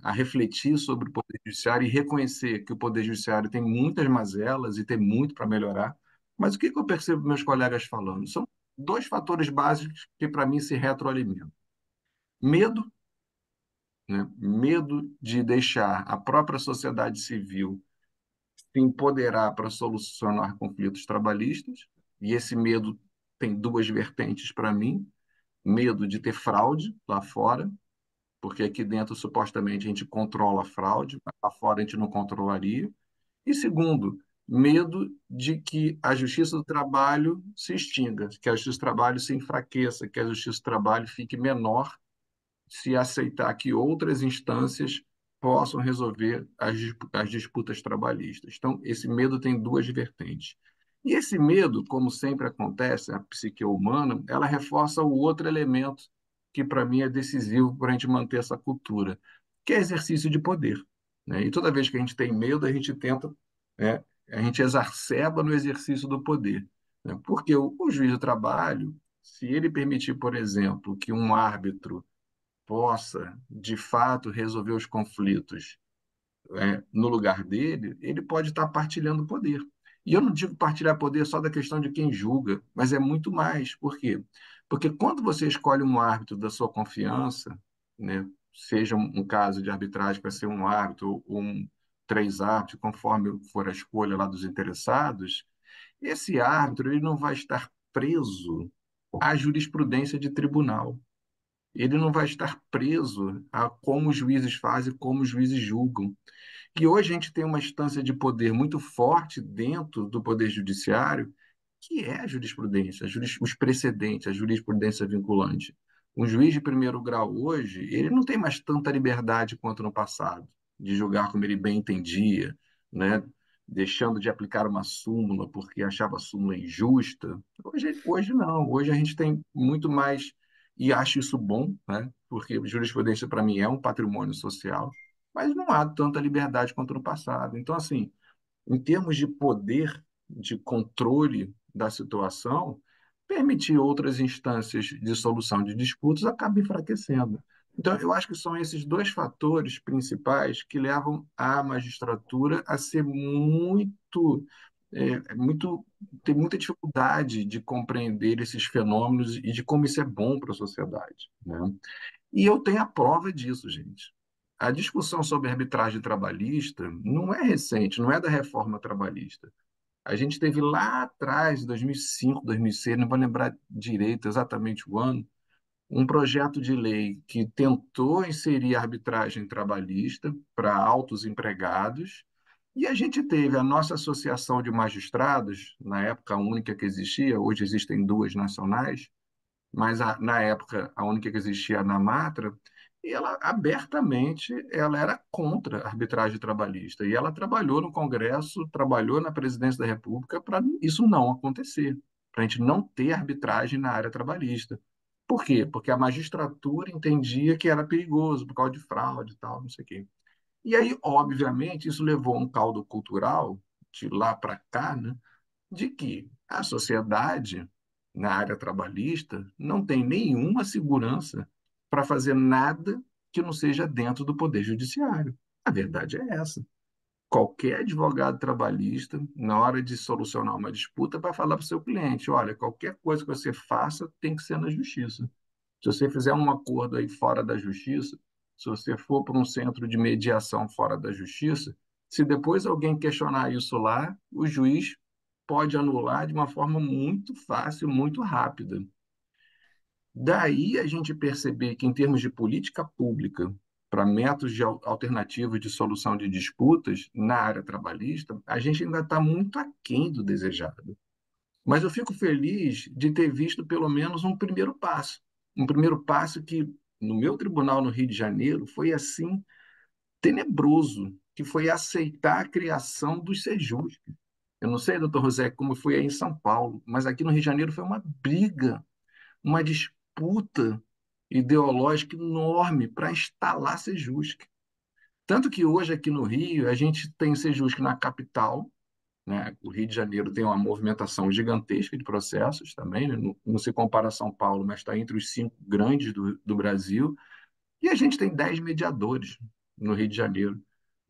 S3: a refletir sobre o Poder Judiciário e reconhecer que o Poder Judiciário tem muitas mazelas e tem muito para melhorar. Mas o que eu percebo meus colegas falando? São dois fatores básicos que, para mim, se retroalimentam. Medo, né? Medo de deixar a própria sociedade civil se empoderar para solucionar conflitos trabalhistas, e esse medo tem duas vertentes para mim: medo de ter fraude lá fora, porque aqui dentro supostamente a gente controla a fraude, mas lá fora a gente não controlaria. E segundo, medo de que a justiça do trabalho se extinga, que a justiça do trabalho se enfraqueça, que a justiça do trabalho fique menor se aceitar que outras instâncias possam resolver as disputas trabalhistas. Então, esse medo tem duas vertentes. E esse medo, como sempre acontece, a psique humana, ela reforça o outro elemento que, para mim, é decisivo para a gente manter essa cultura, que é exercício de poder, né? E toda vez que a gente tem medo, a gente tenta, né, a gente exacerba no exercício do poder, né? Porque o juiz do trabalho, se ele permitir, por exemplo, que um árbitro possa, de fato, resolver os conflitos no lugar dele, ele pode estar partilhando poder. E eu não digo partilhar poder só da questão de quem julga, mas é muito mais. Por quê? Porque quando você escolhe um árbitro da sua confiança, né, seja um caso de arbitragem para ser um árbitro, 3 árbitros, conforme for a escolha lá dos interessados, esse árbitro ele não vai estar preso à jurisprudência de tribunal. Ele não vai estar preso a como os juízes fazem, como os juízes julgam. E hoje a gente tem uma instância de poder muito forte dentro do Poder Judiciário, que é a jurisprudência, os precedentes, a jurisprudência vinculante. Um juiz de primeiro grau hoje, ele não tem mais tanta liberdade quanto no passado, de julgar como ele bem entendia, né? Deixando de aplicar uma súmula porque achava a súmula injusta. Hoje não, hoje a gente tem muito mais, e acho isso bom, né? Porque jurisprudência, para mim, é um patrimônio social, mas não há tanta liberdade quanto no passado. Então, assim, em termos de poder de controle da situação, permitir outras instâncias de solução de disputas acaba enfraquecendo. Então, eu acho que são esses dois fatores principais que levam a magistratura a ser muito ter muita dificuldade de compreender esses fenômenos e de como isso é bom para a sociedade, né? E eu tenho a prova disso, gente. A discussão sobre arbitragem trabalhista não é recente, não é da reforma trabalhista. A gente teve lá atrás, 2005, 2006, não vou lembrar direito exatamente o ano, um projeto de lei que tentou inserir a arbitragem trabalhista para altos empregados, e a gente teve a nossa associação de magistrados, na época a única que existia, hoje existem duas nacionais, mas na época a única que existia na Matra, e ela abertamente ela era contra a arbitragem trabalhista. E ela trabalhou no Congresso, trabalhou na Presidência da República para isso não acontecer, para a gente não ter arbitragem na área trabalhista. Por quê? Porque a magistratura entendia que era perigoso por causa de fraude e tal, não sei o quê. E aí, obviamente, isso levou a um caldo cultural de lá para cá, né? De que a sociedade, na área trabalhista, não tem nenhuma segurança para fazer nada que não seja dentro do Poder Judiciário. A verdade é essa. Qualquer advogado trabalhista, na hora de solucionar uma disputa, vai falar para o seu cliente: olha, qualquer coisa que você faça tem que ser na justiça. Se você fizer um acordo aí fora da justiça, se você for para um centro de mediação fora da justiça, se depois alguém questionar isso lá, o juiz pode anular de uma forma muito fácil, muito rápida. Daí a gente perceber que, em termos de política pública, para métodos alternativos de solução de disputas na área trabalhista, a gente ainda está muito aquém do desejado. Mas eu fico feliz de ter visto pelo menos um primeiro passo. Um primeiro passo que, no meu tribunal no Rio de Janeiro, foi assim tenebroso, que foi aceitar a criação dos sejus. Eu não sei, doutor José, como foi aí em São Paulo, mas aqui no Rio de Janeiro foi uma briga, uma disputa ideológica enorme para instalar Sejusc. Tanto que hoje aqui no Rio a gente tem Sejusc na capital, né? O Rio de Janeiro tem uma movimentação gigantesca de processos também, né? Não se compara a São Paulo, mas está entre os 5 grandes do Brasil. E a gente tem 10 mediadores no Rio de Janeiro.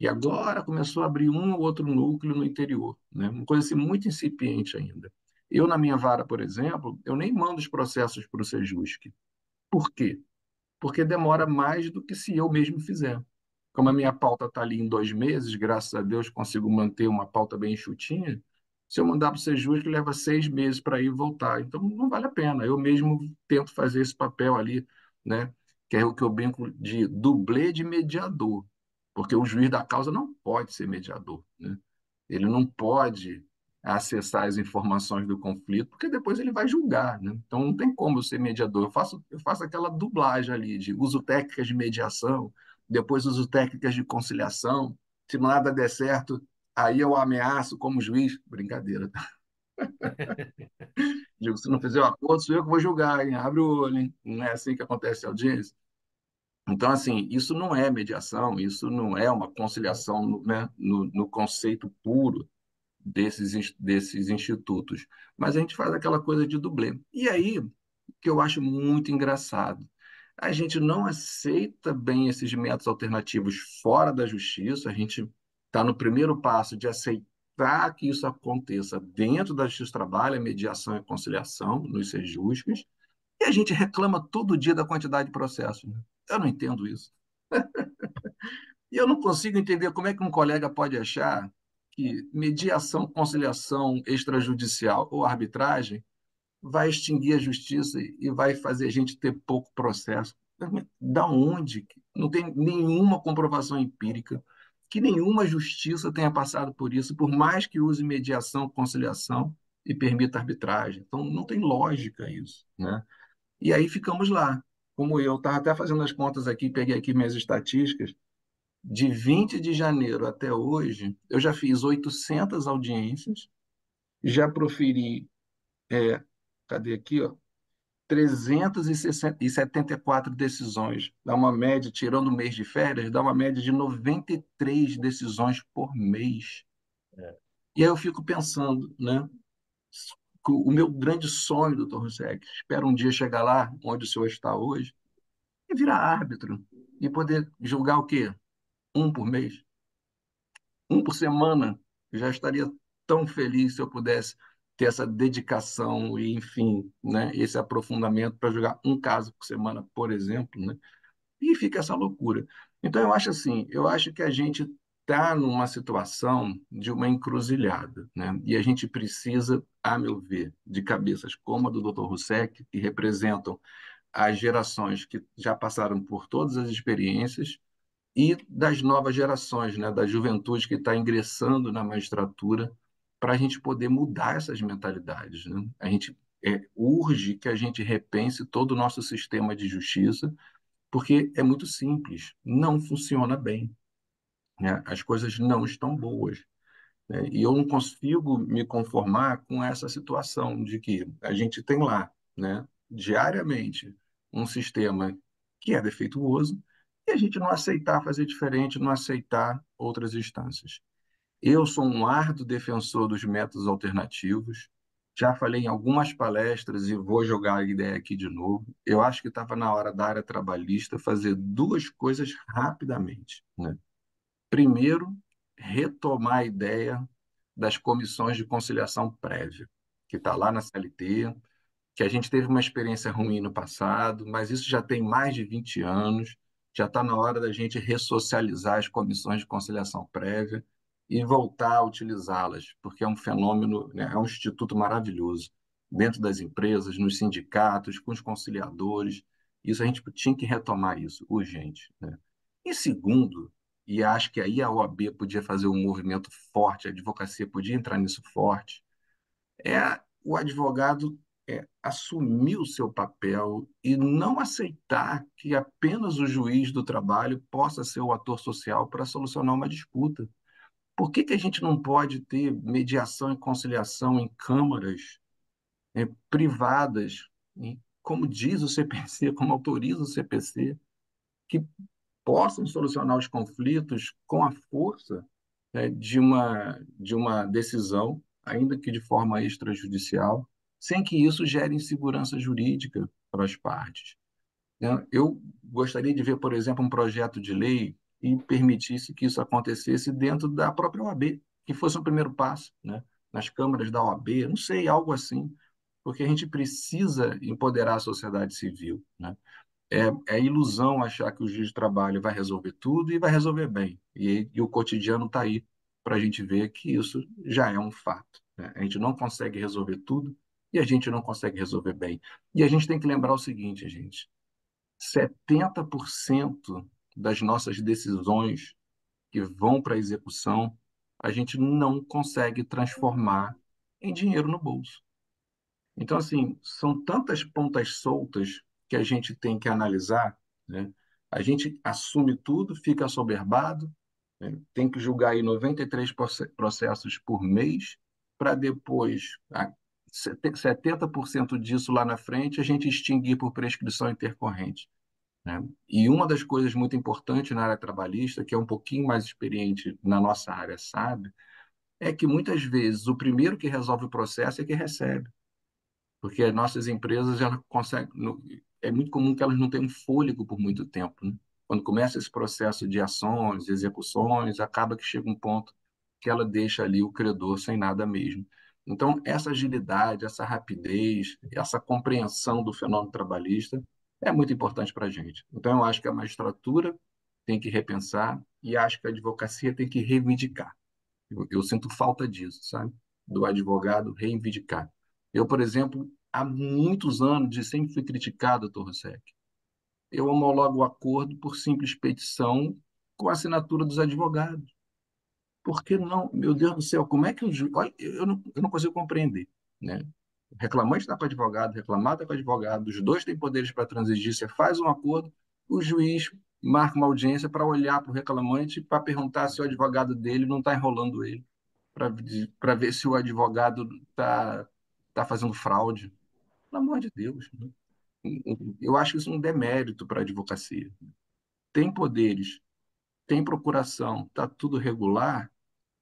S3: E agora começou a abrir um ou outro núcleo no interior, né? Uma coisa assim muito incipiente ainda. Eu, na minha vara, por exemplo, eu nem mando os processos para o Sejusc. Por quê? Porque demora mais do que se eu mesmo fizer. Como a minha pauta está ali em 2 meses, graças a Deus consigo manter uma pauta bem enxutinha. Se eu mandar para o Sejusc, leva 6 meses para ir e voltar. Então, não vale a pena. Eu mesmo tento fazer esse papel ali, né? Que é o que eu brinco de dublê de mediador. Porque o juiz da causa não pode ser mediador, né? Ele não pode acessar as informações do conflito, porque depois ele vai julgar, né? Então não tem como eu ser mediador. Eu faço aquela dublagem ali de uso técnicas de mediação, depois uso técnicas de conciliação. Se nada der certo, aí eu ameaço como juiz. Brincadeira. Digo, se não fizer o acordo, sou eu que vou julgar, hein? Abre o olho, hein? Não é assim que acontece a audiência. Então, assim, isso não é mediação, isso não é uma conciliação, né, no conceito puro desses institutos. Mas a gente faz aquela coisa de dublê. E aí, o que eu acho muito engraçado, a gente não aceita bem esses métodos alternativos fora da justiça, a gente está no primeiro passo de aceitar que isso aconteça dentro da Justiça do Trabalho, a mediação e a conciliação, nos sejusques, e a gente reclama todo dia da quantidade de processos, né? Eu não entendo isso. E eu não consigo entender como é que um colega pode achar que mediação, conciliação extrajudicial ou arbitragem vai extinguir a justiça e vai fazer a gente ter pouco processo. Da onde? Não tem nenhuma comprovação empírica que nenhuma justiça tenha passado por isso, por mais que use mediação, conciliação e permita arbitragem. Então, não tem lógica isso, né? E aí ficamos lá. Como eu estava até fazendo as contas aqui, peguei aqui minhas estatísticas, de 20 de janeiro até hoje, eu já fiz 800 audiências, já proferi, cadê aqui, ó, 374 decisões, dá uma média, tirando o mês de férias, dá uma média de 93 decisões por mês.
S1: É.
S3: E aí eu fico pensando, né? O meu grande sonho, doutor Roussec, espero um dia chegar lá, onde o senhor está hoje, é virar árbitro e poder julgar o quê? Um por mês, um por semana. Eu já estaria tão feliz se eu pudesse ter essa dedicação e, enfim, né, esse aprofundamento para julgar um caso por semana, por exemplo, né? E fica essa loucura. Então, eu acho assim, eu acho que a gente está numa situação de uma encruzilhada, né? E a gente precisa, a meu ver, de cabeças como a do Dr. Roussec, que representam as gerações que já passaram por todas as experiências, e das novas gerações, né? Da juventude que está ingressando na magistratura, para a gente poder mudar essas mentalidades, né? A gente urge que a gente repense todo o nosso sistema de justiça, porque é muito simples, não funciona bem, né? As coisas não estão boas, né? E eu não consigo me conformar com essa situação de que a gente tem lá, né, diariamente, um sistema que é defeituoso e a gente não aceitar fazer diferente, não aceitar outras instâncias. Eu sou um árduo defensor dos métodos alternativos. Já falei em algumas palestras e vou jogar a ideia aqui de novo. Eu acho que estava na hora da área trabalhista fazer duas coisas rapidamente, né? Primeiro, retomar a ideia das comissões de conciliação prévia, que está lá na CLT, que a gente teve uma experiência ruim no passado, mas isso já tem mais de 20 anos, já está na hora da gente ressocializar as comissões de conciliação prévia e voltar a utilizá-las, porque é um fenômeno, né, é um instituto maravilhoso dentro das empresas, nos sindicatos, com os conciliadores. Isso a gente tinha que retomar isso, urgente, né? E segundo, e acho que aí a OAB podia fazer um movimento forte, a advocacia podia entrar nisso forte, é o advogado assumir o seu papel e não aceitar que apenas o juiz do trabalho possa ser o ator social para solucionar uma disputa. Por que que a gente não pode ter mediação e conciliação em câmaras privadas, como diz o CPC, como autoriza o CPC, que possam solucionar os conflitos com a força, né, de uma decisão, ainda que de forma extrajudicial, sem que isso gere insegurança jurídica para as partes, né? Eu gostaria de ver, por exemplo, um projeto de lei que permitisse que isso acontecesse dentro da própria OAB, que fosse um primeiro passo, né? Nas câmaras da OAB, não sei, algo assim, porque a gente precisa empoderar a sociedade civil, né? É ilusão achar que o juiz de trabalho vai resolver tudo e vai resolver bem. E o cotidiano está aí para a gente ver que isso já é um fato, né? A gente não consegue resolver tudo e a gente não consegue resolver bem. E a gente tem que lembrar o seguinte, gente: 70% das nossas decisões que vão para a execução, a gente não consegue transformar em dinheiro no bolso. Então, assim, são tantas pontas soltas que a gente tem que analisar, né? A gente assume tudo, fica assoberbado, né? Tem que julgar aí 93 processos por mês, para depois, 70% disso lá na frente, a gente extinguir por prescrição intercorrente, né? E uma das coisas muito importantes na área trabalhista, que é um pouquinho mais experiente na nossa área, sabe, é que muitas vezes o primeiro que resolve o processo é que recebe, porque as nossas empresas elas conseguem, é muito comum que elas não tenham fôlego por muito tempo, né? Quando começa esse processo de ações, de execuções, acaba que chega um ponto que ela deixa ali o credor sem nada mesmo. Então, essa agilidade, essa rapidez, essa compreensão do fenômeno trabalhista é muito importante para a gente. Então, eu acho que a magistratura tem que repensar e acho que a advocacia tem que reivindicar. Eu sinto falta disso, sabe? Do advogado reivindicar. Eu, por exemplo, há muitos anos, e sempre fui criticado, doutor Rossec, eu homologo o acordo por simples petição com a assinatura dos advogados. Por que não? Meu Deus do céu, como é que o juiz... Olha, eu não consigo compreender, né? O reclamante está com o advogado, o reclamado está com o advogado, os dois têm poderes para transigir, você faz um acordo, o juiz marca uma audiência para olhar para o reclamante para perguntar se o advogado dele não está enrolando ele, para ver se o advogado está fazendo fraude. Pelo amor de Deus, né? Eu acho isso um demérito para a advocacia. Tem poderes, tem procuração, está tudo regular,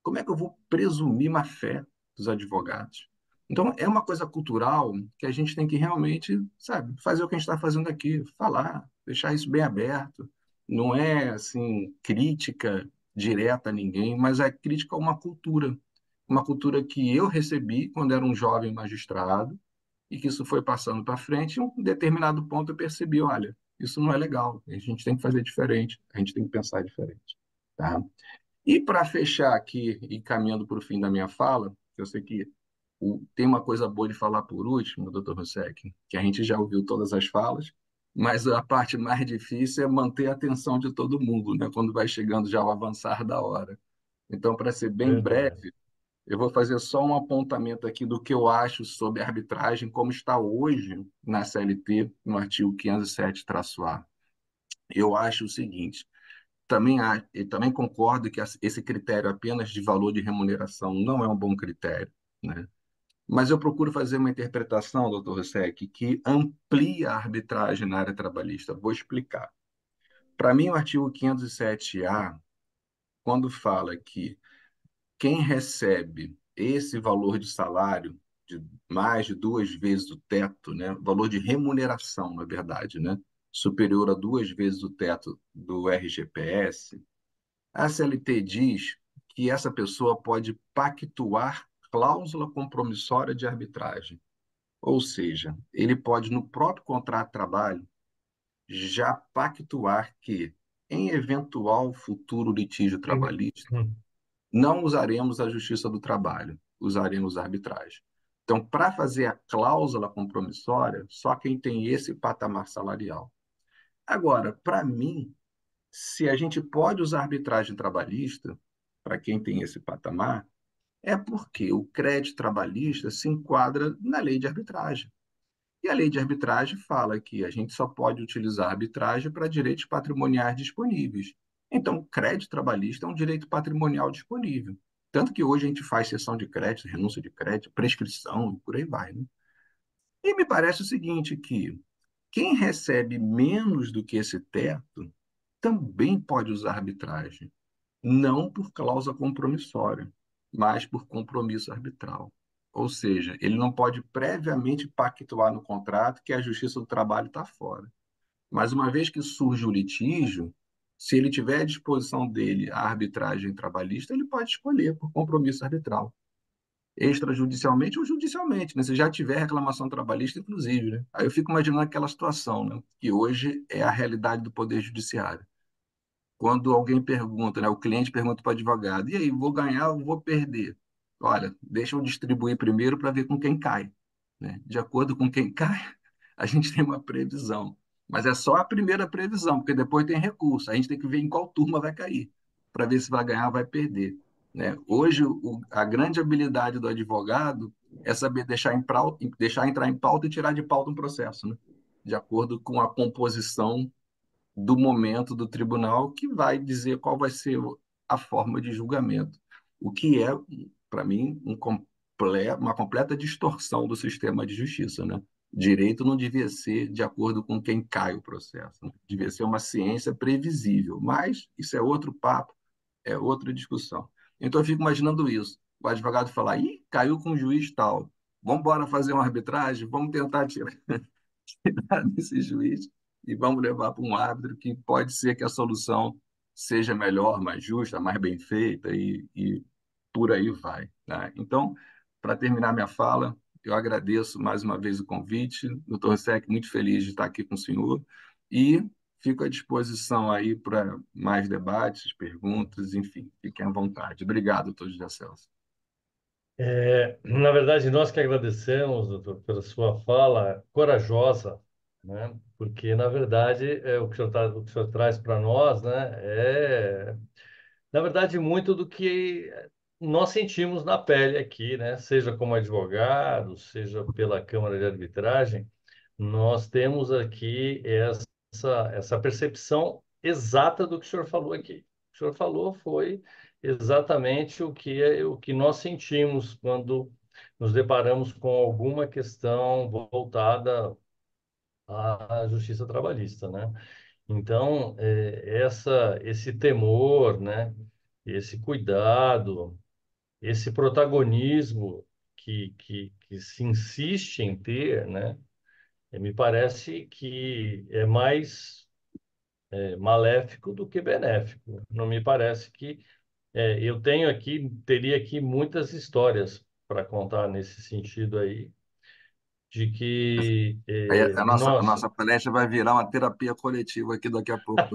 S3: como é que eu vou presumir má fé dos advogados? Então, é uma coisa cultural que a gente tem que realmente, sabe, fazer o que a gente está fazendo aqui, falar, deixar isso bem aberto. Não é, assim, crítica direta a ninguém, mas é crítica a uma cultura que eu recebi quando era um jovem magistrado e que isso foi passando para frente. E em um determinado ponto eu percebi, olha, isso não é legal, a gente tem que fazer diferente, a gente tem que pensar diferente, tá? E para fechar aqui e caminhando para o fim da minha fala, eu sei que tem uma coisa boa de falar por último, doutor Rossec, que a gente já ouviu todas as falas, mas a parte mais difícil é manter a atenção de todo mundo, né, quando vai chegando já o avançar da hora. Então, para ser bem
S1: Verdade.
S3: breve, eu vou fazer só um apontamento aqui do que eu acho sobre a arbitragem, como está hoje na CLT, no artigo 507-A. Eu acho o seguinte: eu também concordo que esse critério apenas de valor de remuneração não é um bom critério, né? Mas eu procuro fazer uma interpretação, doutor Rossec, que amplia a arbitragem na área trabalhista. Vou explicar. Para mim, o artigo 507-A, quando fala que quem recebe esse valor de salário de mais de 2 vezes o teto, né, valor de remuneração, na verdade, né, superior a 2 vezes o teto do RGPS, a CLT diz que essa pessoa pode pactuar cláusula compromissória de arbitragem. Ou seja, ele pode, no próprio contrato de trabalho, já pactuar que, em eventual futuro litígio trabalhista,
S1: Hum.
S3: não usaremos a justiça do trabalho, usaremos a arbitragem. Então, para fazer a cláusula compromissória, só quem tem esse patamar salarial. Agora, para mim, se a gente pode usar arbitragem trabalhista, para quem tem esse patamar, é porque o crédito trabalhista se enquadra na lei de arbitragem. E a lei de arbitragem fala que a gente só pode utilizar a arbitragem para direitos patrimoniais disponíveis. Então, crédito trabalhista é um direito patrimonial disponível. Tanto que hoje a gente faz cessão de crédito, renúncia de crédito, prescrição e por aí vai, né? E me parece o seguinte, que quem recebe menos do que esse teto também pode usar arbitragem, não por cláusula compromissória, mas por compromisso arbitral. Ou seja, ele não pode previamente pactuar no contrato que a Justiça do Trabalho está fora. Mas uma vez que surge o litígio, se ele tiver à disposição dele a arbitragem trabalhista, ele pode escolher por compromisso arbitral, extrajudicialmente ou judicialmente, né? Se já tiver reclamação trabalhista, inclusive, né? Aí eu fico imaginando aquela situação, né? Que hoje é a realidade do Poder Judiciário. Quando alguém pergunta, né, o cliente pergunta para o advogado, e aí, vou ganhar ou vou perder? Olha, deixa eu distribuir primeiro para ver com quem cai, né? De acordo com quem cai, a gente tem uma previsão. Mas é só a primeira previsão, porque depois tem recurso. A gente tem que ver em qual turma vai cair, para ver se vai ganhar ou vai perder, né? Hoje, a grande habilidade do advogado é saber deixar entrar em pauta e tirar de pauta um processo, né? De acordo com a composição do momento do tribunal que vai dizer qual vai ser a forma de julgamento, o que é, para mim, uma completa distorção do sistema de justiça, né? Direito não devia ser de acordo com quem cai o processo, né? Devia ser uma ciência previsível, mas isso é outro papo, é outra discussão. Então eu fico imaginando isso, o advogado falar, ih, caiu com o juiz tal, vamos embora fazer uma arbitragem, vamos tentar tirar desse juiz e vamos levar para um árbitro que pode ser que a solução seja melhor, mais justa, mais bem feita e por aí vai, né? Então, para terminar minha fala, eu agradeço mais uma vez o convite, doutor Sec, muito feliz de estar aqui com o senhor e fico à disposição aí para mais debates, perguntas, enfim, fiquem à vontade. Obrigado a todos da Celso.
S1: Na verdade, nós que agradecemos, doutor, pela sua fala corajosa, né? Porque, na verdade, o que o que o senhor traz para nós, né, na verdade, muito do que nós sentimos na pele aqui, né? Seja como advogado, seja pela Câmara de Arbitragem, nós temos aqui essa percepção exata do que o senhor falou aqui. O que o senhor falou foi exatamente o que nós sentimos quando nos deparamos com alguma questão voltada à justiça trabalhista, né? Então, esse temor, né? Esse cuidado, esse protagonismo que se insiste em ter, né? Me parece que é mais maléfico do que benéfico. Não me parece que eu teria aqui muitas histórias para contar nesse sentido aí, de que
S3: Aí a
S1: nós
S3: nossa palestra vai virar uma terapia coletiva aqui daqui a pouco.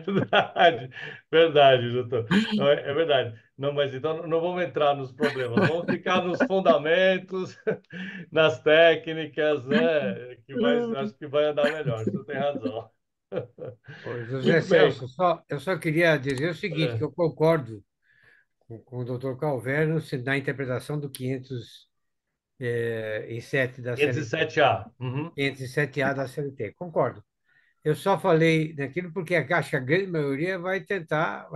S1: Verdade, verdade, doutor. Não, é verdade. Não, mas então não vamos entrar nos problemas, vamos ficar nos fundamentos, nas técnicas, né? Acho que vai andar melhor, o senhor tem razão.
S2: Ô, José
S1: Muito bem.
S2: Celso, eu só queria dizer o seguinte, que
S1: É,
S2: eu concordo com o doutor Calverno na interpretação do 507 da CLT,
S1: 507A. Uhum.
S2: 507A da CLT. Concordo. Eu só falei daquilo porque acho que a grande maioria vai tentar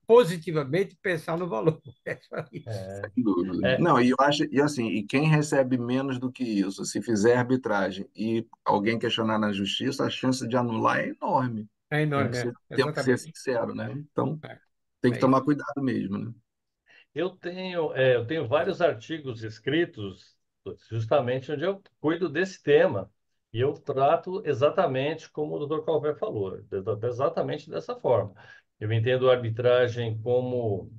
S2: positivamente pensar no valor. É só isso.
S1: É,
S3: Sem dúvida.
S1: é,
S3: Não, e eu acho, e assim, e quem recebe menos do que isso, se fizer arbitragem e alguém questionar na justiça, a chance de anular é enorme.
S2: É enorme,
S3: Temos que ser
S2: exatamente.
S3: sincero, né? Então,
S2: É,
S3: tem que
S2: é isso.
S3: tomar cuidado mesmo, né?
S1: eu tenho vários artigos escritos justamente onde eu cuido desse tema. E eu trato exatamente como o doutor Calvé falou, exatamente dessa forma. Eu entendo a arbitragem como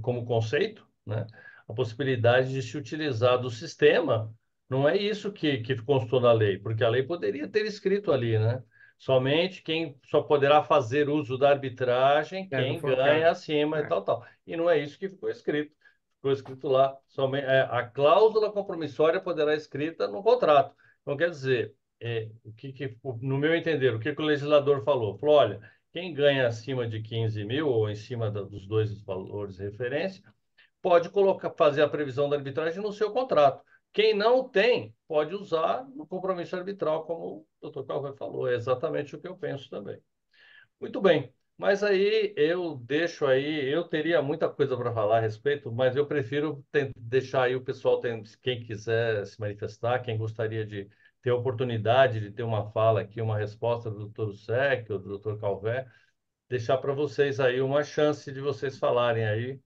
S1: como conceito, né? A possibilidade de se utilizar do sistema, não é isso que constou na lei, porque a lei poderia ter escrito ali, né? Somente quem só poderá fazer uso da arbitragem,
S2: É, não
S1: quem
S2: foi o
S1: ganha
S2: caso.
S1: acima e
S2: É,
S1: tal, tal. E não é isso que ficou escrito. Ficou escrito lá, somente, a cláusula compromissória poderá escrita no contrato. Então, quer dizer, no meu entender, o legislador falou? Falou, olha, quem ganha acima de 15 mil ou em cima dos dois valores de referência, pode fazer a previsão da arbitragem no seu contrato. Quem não tem, pode usar no compromisso arbitral, como o doutor Calvé falou. É exatamente o que eu penso também. Muito bem. Mas aí eu deixo aí, eu teria muita coisa para falar a respeito, mas eu prefiro deixar aí o pessoal, quem quiser se manifestar, quem gostaria de ter a oportunidade de ter uma fala aqui, uma resposta do doutor Sec, ou do doutor Calvé, deixar para vocês aí uma chance de vocês falarem aí.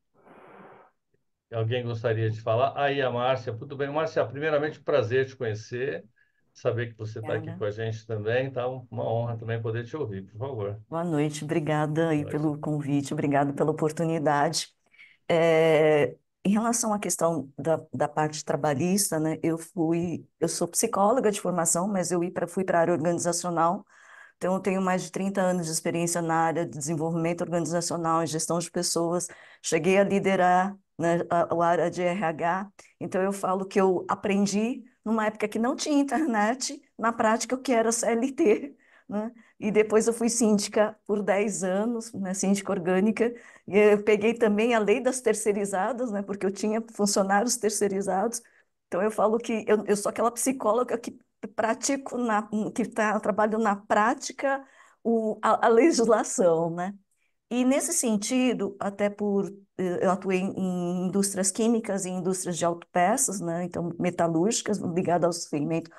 S1: Alguém gostaria de falar? Aí a Márcia, tudo bem. Márcia, primeiramente, prazer te conhecer, saber que você está aqui
S4: Obrigada.
S1: com a gente também, tá? Uma honra também poder te ouvir, por favor.
S4: Boa noite, obrigada aí
S1: Pode.
S4: pelo convite, obrigada pela oportunidade. Em relação à questão da parte trabalhista, né, eu sou psicóloga de formação, mas fui para a área organizacional, então eu tenho mais de 30 anos de experiência na área de desenvolvimento organizacional e gestão de pessoas, cheguei a liderar, né, a área de RH, então eu falo que eu aprendi numa época que não tinha internet, na prática o que era CLT, né? E depois eu fui síndica por 10 anos, né, síndica orgânica, e eu peguei também a lei das terceirizadas, né, porque eu tinha funcionários terceirizados. Então eu falo que eu sou aquela psicóloga que pratico trabalho na prática a legislação, né? E nesse sentido, eu atuei em indústrias químicas e indústrias de autopeças, né? Então metalúrgicas, ligado ao segmento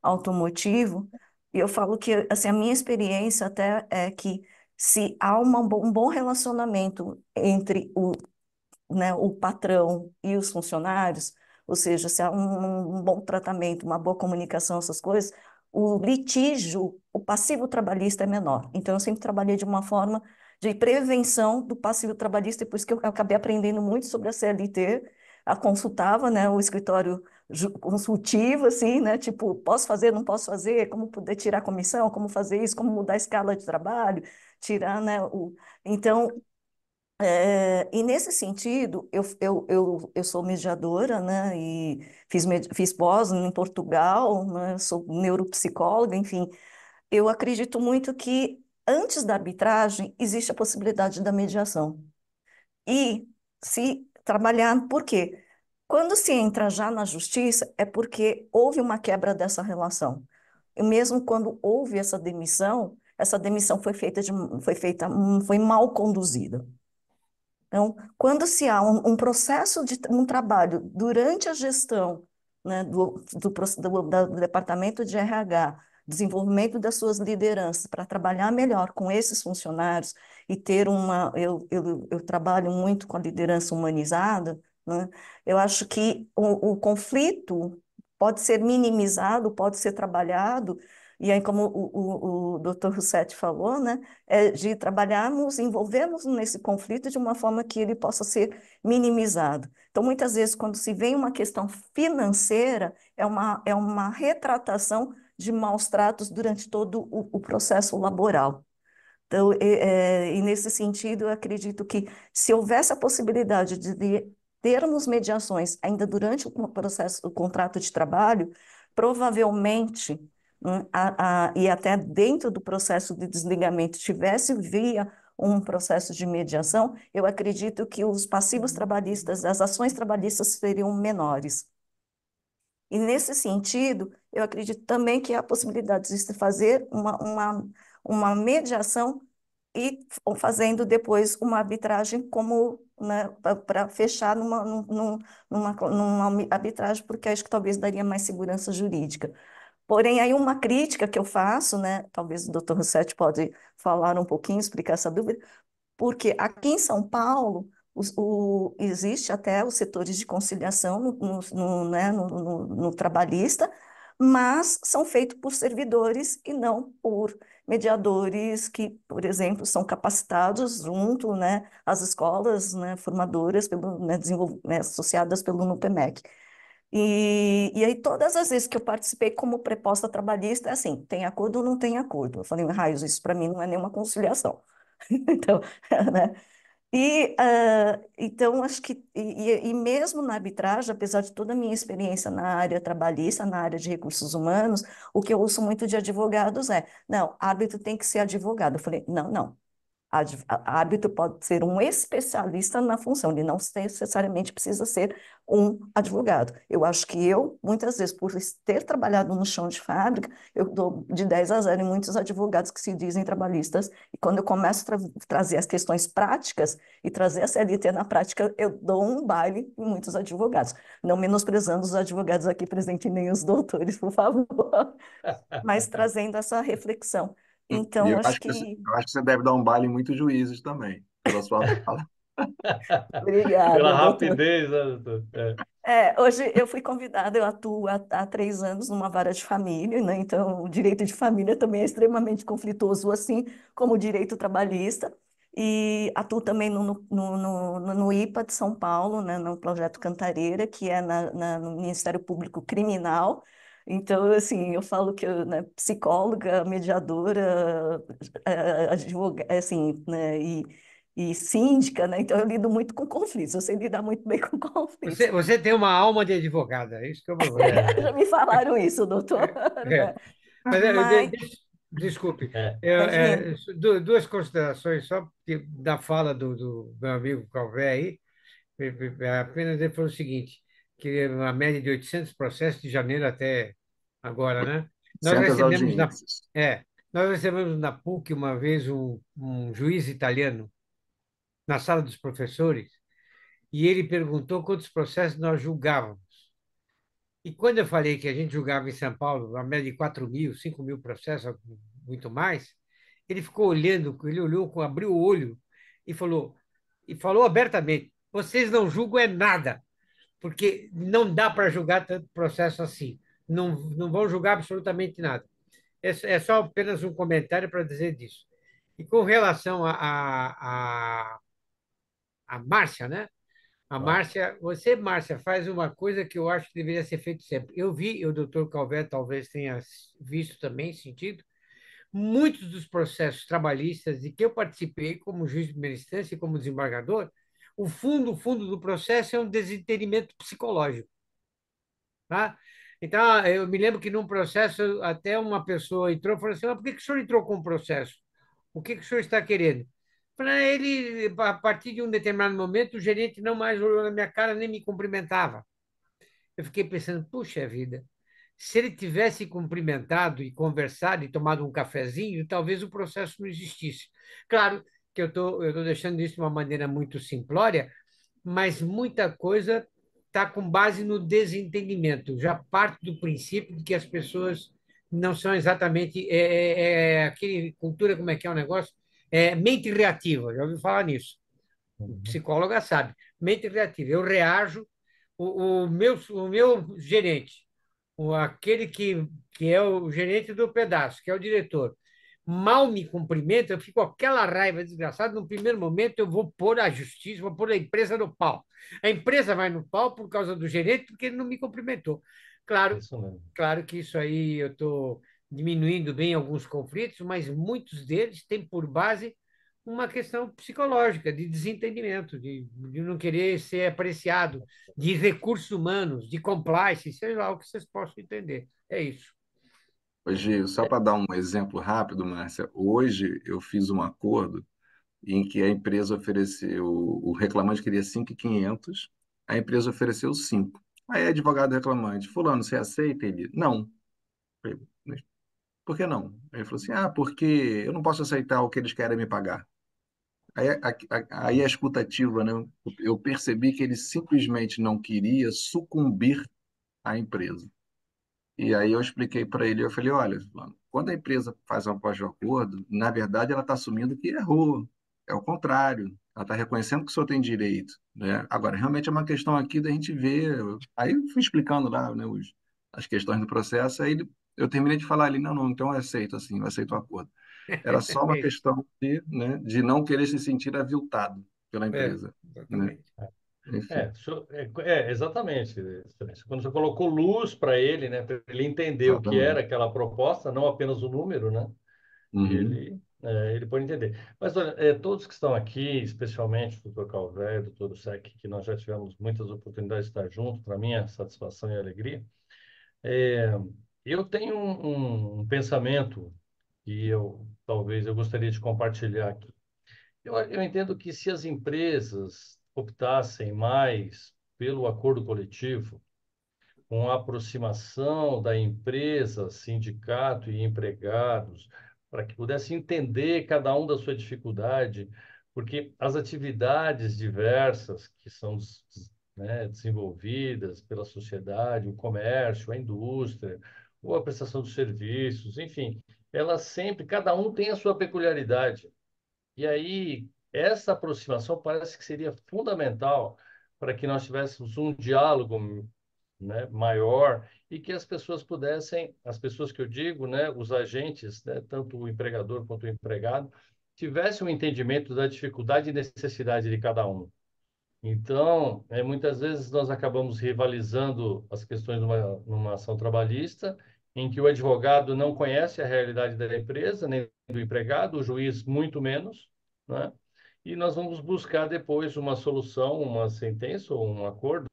S4: automotivo. E eu falo que assim, a minha experiência até é que se há um bom relacionamento entre o patrão e os funcionários, ou seja, se há um bom tratamento, uma boa comunicação, essas coisas, o litígio, o passivo trabalhista é menor. Então, eu sempre trabalhei de uma forma de prevenção do passivo trabalhista, e por isso que eu acabei aprendendo muito sobre a CLT, consultava, né, o escritório consultivo, assim, né? Tipo, posso fazer, não posso fazer, como poder tirar a comissão, como fazer isso, como mudar a escala de trabalho, tirar, né? Então, e nesse sentido, eu sou mediadora, né? E fiz pós em Portugal, né? Sou neuropsicóloga, enfim. Eu acredito muito que antes da arbitragem existe a possibilidade da mediação. E se trabalhar, por quê? Quando se entra já na justiça, é porque houve uma quebra dessa relação. E mesmo quando houve essa demissão foi mal conduzida. Então, quando se há um processo de um trabalho durante a gestão, né, do departamento de RH, desenvolvimento das suas lideranças para trabalhar melhor com esses funcionários e ter eu trabalho muito com a liderança humanizada, né, eu acho que o conflito pode ser minimizado, pode ser trabalhado, e aí, como o Dr. Russetti falou, né, de trabalharmos, envolvermos nesse conflito de uma forma que ele possa ser minimizado. Então, muitas vezes, quando se vem uma questão financeira, é uma retratação de maus tratos durante todo o processo laboral. Então, e nesse sentido, eu acredito que se houvesse a possibilidade de termos mediações ainda durante o processo, o contrato de trabalho, provavelmente, e até dentro do processo de desligamento tivesse via um processo de mediação, eu acredito que os passivos trabalhistas, as ações trabalhistas seriam menores. E nesse sentido, eu acredito também que há a possibilidade de se fazer uma mediação e fazendo depois uma arbitragem como, né, para fechar numa arbitragem, porque acho que talvez daria mais segurança jurídica. Porém, aí uma crítica que eu faço, né, talvez o doutor Rossetti pode falar um pouquinho, explicar essa dúvida, porque aqui em São Paulo existe até os setores de conciliação né, no trabalhista, mas são feitos por servidores e não por mediadores que, por exemplo, são capacitados junto, né, às escolas, né, formadoras né, né, associadas pelo NUPEMEC. E aí, todas as vezes que eu participei como preposta trabalhista, é assim, tem acordo ou não tem acordo? Eu falei, raios, isso para mim não é nenhuma conciliação. Então, né? Então, acho que, e mesmo na arbitragem, apesar de toda a minha experiência na área trabalhista, na área de recursos humanos, o que eu ouço muito de advogados é, não, árbitro tem que ser advogado. Eu falei, não, não. Árbitro pode ser um especialista na função, ele não necessariamente precisa ser um advogado. Eu acho que muitas vezes, por ter trabalhado no chão de fábrica, eu dou de 10 a 0 em muitos advogados que se dizem trabalhistas, e quando eu começo a trazer as questões práticas e trazer a CLT na prática, eu dou um baile em muitos advogados, não menosprezando os advogados aqui presentes, nem os doutores, por favor, mas trazendo essa reflexão.
S3: E
S4: Então, acho que
S3: eu acho que você deve dar um baile em muitos juízes também, pela sua fala.
S1: Pela
S4: Obrigada, doutor.
S1: rapidez, né, doutor?
S4: Hoje eu fui convidada, eu atuo há 3 anos numa vara de família, né? Então o direito de família também é extremamente conflituoso, assim como o direito trabalhista. E atuo também no IPA de São Paulo, né? No projeto Cantareira, que é no Ministério Público Criminal. Então, assim, eu falo que eu, né, psicóloga, mediadora, advogada, assim, né, e síndica, né? Então eu lido muito com conflitos, eu sei lidar muito bem com conflitos.
S2: Você tem uma alma de advogada, é isso que é o problema.
S1: É,
S4: Já me falaram isso, doutor.
S2: É. Mas,
S4: Mas,
S2: desculpe,
S1: é.
S4: imagina,
S2: duas considerações só da fala do meu amigo Calvé aí. Apenas ele falou o seguinte, que uma média de 800 processos de janeiro até agora, né? Nós
S3: Centras
S2: recebemos na,
S3: audiências.
S2: é, nós recebemos na PUC uma vez um juiz italiano na sala dos professores e ele perguntou quantos processos nós julgávamos. E quando eu falei que a gente julgava em São Paulo a média de 4.000, 5.000 processos, muito mais, ele ficou olhando, ele olhou, abriu o olho e falou abertamente: vocês não julgam é nada, porque não dá para julgar tanto processo assim. Não, não vão julgar absolutamente nada. É só apenas um comentário para dizer disso. E com relação a Márcia, né? A
S1: Tá.
S2: Márcia, faz uma coisa que eu acho que deveria ser feito sempre. Eu vi, e o doutor Calvé talvez tenha visto também, sentido, muitos dos processos trabalhistas de que eu participei como juiz de primeira instância e como desembargador, o fundo do processo é um desentendimento psicológico, tá? Então, eu me lembro que num processo, até uma pessoa entrou e falou assim: "Mas por que que o senhor entrou com o processo? O que que o senhor está querendo?" Para ele, a partir de um determinado momento, o gerente não mais olhou na minha cara nem me cumprimentava. Eu fiquei pensando, puxa vida, se ele tivesse cumprimentado e conversado e tomado um cafezinho, talvez o processo não existisse. Claro que eu tô deixando isso de uma maneira muito simplória, mas muita coisa está com base no desentendimento. Já parte do princípio de que as pessoas não são exatamente aquele cultura, como é que é o negócio? Mente reativa, já ouviu falar nisso?
S1: Uhum.
S2: Psicóloga sabe. Mente reativa. Eu reajo, o meu gerente, aquele que é o gerente do pedaço, que é o diretor, mal me cumprimenta, eu fico com aquela raiva desgraçada. No primeiro momento, eu vou pôr a justiça, vou pôr a empresa no pau. A empresa vai no pau por causa do gerente, porque ele não me cumprimentou. Claro,
S1: Isso mesmo.
S2: claro que isso aí eu estou diminuindo bem alguns conflitos, mas muitos deles têm por base uma questão psicológica, de desentendimento, de não querer ser apreciado, de recursos humanos, de compliance, seja lá o que vocês possam entender. É isso.
S3: Hoje, só para dar um exemplo rápido, Márcia, hoje eu fiz um acordo em que a empresa ofereceu, o reclamante queria 5.500, a empresa ofereceu 5. Aí, advogado reclamante, fulano, você aceita? Ele, não. Falei, "Mas por que não?" Aí ele falou assim, porque eu não posso aceitar o que eles querem me pagar. Aí a escutativa, né? Eu percebi que ele simplesmente não queria sucumbir à empresa. E aí eu expliquei para ele, eu falei, olha, fulano, quando a empresa faz uma proposta de acordo, na verdade ela está assumindo que errou. É o contrário. Ela está reconhecendo que o senhor tem direito, né? Agora, realmente é uma questão aqui da gente ver. Aí eu fui explicando lá, né, as questões do processo, eu terminei de falar ali, não, não, então eu aceito assim, eu aceito o acordo. Era só uma
S2: É isso.
S3: questão né, de não querer se sentir aviltado pela empresa, né?
S2: Exatamente.
S3: Enfim,
S1: Exatamente, Excelência. Quando você colocou luz para ele, né, para ele entender o que era
S3: exatamente.
S1: aquela proposta, não apenas o número, né,
S3: Uhum.
S1: ele pode entender. Mas olha, todos que estão aqui, especialmente o doutor Calvé, o doutor Sec, que nós já tivemos muitas oportunidades de estar juntos, para minha satisfação e alegria, é, eu tenho um pensamento que talvez eu gostaria de compartilhar aqui. Eu entendo que se as empresas optassem mais pelo acordo coletivo, com a aproximação da empresa, sindicato e empregados, para que pudesse entender cada um da sua dificuldade, porque as atividades diversas que são, né, desenvolvidas pela sociedade, o comércio, a indústria, ou a prestação de serviços, enfim, elas sempre, cada um tem a sua peculiaridade. E aí, essa aproximação parece que seria fundamental para que nós tivéssemos um diálogo, né, maior e que as pessoas pudessem, as pessoas que eu digo, né, os agentes, né, tanto o empregador quanto o empregado, tivessem um entendimento da dificuldade e necessidade de cada um. Então, muitas vezes nós acabamos rivalizando as questões numa ação trabalhista, em que o advogado não conhece a realidade da empresa, nem do empregado, o juiz muito menos, né? E nós vamos buscar depois uma solução, uma sentença ou um acordo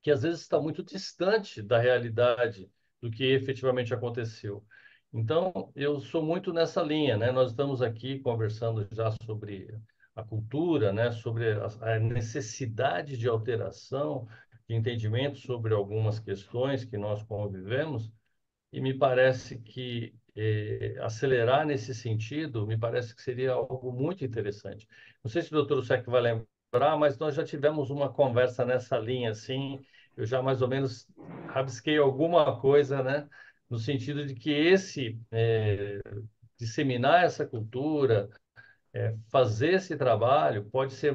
S1: que às vezes está muito distante da realidade do que efetivamente aconteceu. Então, eu sou muito nessa linha, né? Nós estamos aqui conversando já sobre a cultura, né? Sobre a necessidade de alteração, de entendimento sobre algumas questões que nós convivemos, e me parece que acelerar nesse sentido, me parece que seria algo muito interessante. Não sei se o doutor Sec vai lembrar, mas nós já tivemos uma conversa nessa linha, assim, eu já mais ou menos rabisquei alguma coisa, né, no sentido de que disseminar essa cultura, fazer esse trabalho pode ser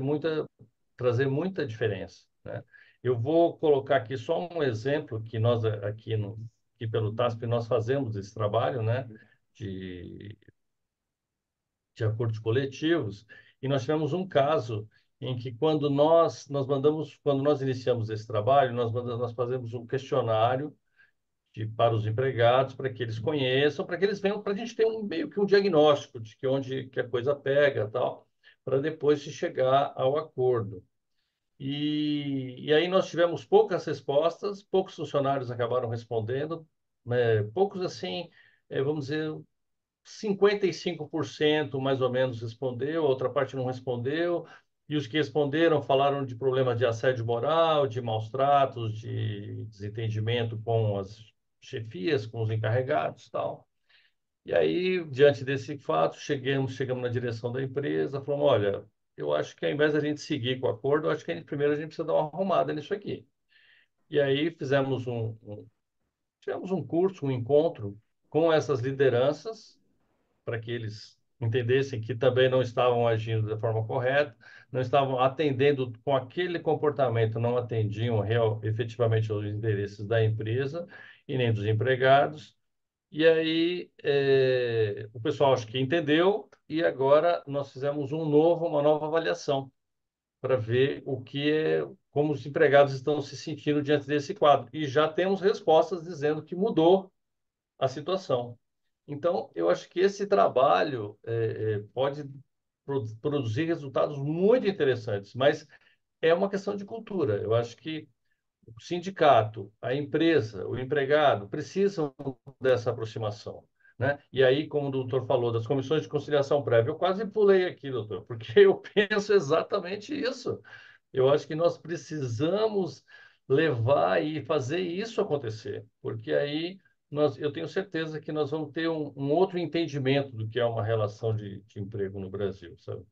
S1: trazer muita diferença, né? Eu vou colocar aqui só um exemplo que nós aqui pelo TASP nós fazemos esse trabalho, né, de, de acordos coletivos, e nós tivemos um caso em que quando nós iniciamos esse trabalho, nós fazemos um questionário para os empregados, para que eles conheçam, para que eles venham, para a gente ter meio que um diagnóstico de que onde que a coisa pega, tal, para depois se chegar ao acordo. E aí nós tivemos poucas respostas, poucos funcionários acabaram respondendo, né, poucos assim, vamos dizer, 55% mais ou menos respondeu, a outra parte não respondeu, e os que responderam falaram de problemas de assédio moral, de maus tratos, de desentendimento com as chefias, com os encarregados, tal. E aí, diante desse fato, chegamos na direção da empresa, falamos, olha, eu acho que ao invés da gente seguir com o acordo, eu acho que primeiro a gente precisa dar uma arrumada nisso aqui. E aí tivemos um curso, um encontro com essas lideranças, para que eles entendessem que também não estavam agindo da forma correta, não estavam atendendo com aquele comportamento, não atendiam efetivamente aos interesses da empresa e nem dos empregados. E aí o pessoal acho que entendeu e agora nós fizemos uma nova avaliação para ver como os empregados estão se sentindo diante desse quadro. E já temos respostas dizendo que mudou a situação. Então, eu acho que esse trabalho pode produzir resultados muito interessantes, mas é uma questão de cultura. Eu acho que o sindicato, a empresa, o empregado precisam dessa aproximação. Né? E aí, como o doutor falou, das comissões de conciliação prévia, eu quase pulei aqui, doutor, porque eu penso exatamente isso. Eu acho que nós precisamos levar e fazer isso acontecer, porque aí eu tenho certeza que nós vamos ter um outro entendimento do que é uma relação de emprego no Brasil, sabe?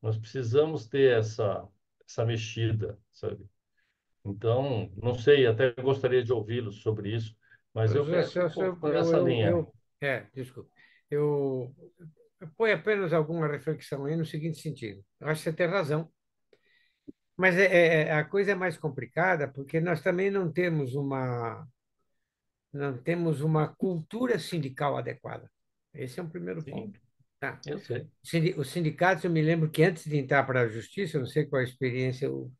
S1: Nós precisamos ter essa mexida, sabe? Então, não sei, até gostaria de ouvi-los sobre isso, mas eu
S2: José
S1: penso um
S2: Celso,
S1: pouco nessa linha.
S2: desculpe, eu, eu ponho apenas alguma reflexão aí no seguinte sentido. Eu acho que você tem razão, mas a coisa é mais complicada porque nós também não temos uma cultura sindical adequada. Esse é um primeiro
S1: Sim,
S2: ponto. Tá.
S1: eu sei.
S2: Os sindicatos, eu me lembro que antes de entrar para a justiça, eu não sei qual a experiência, o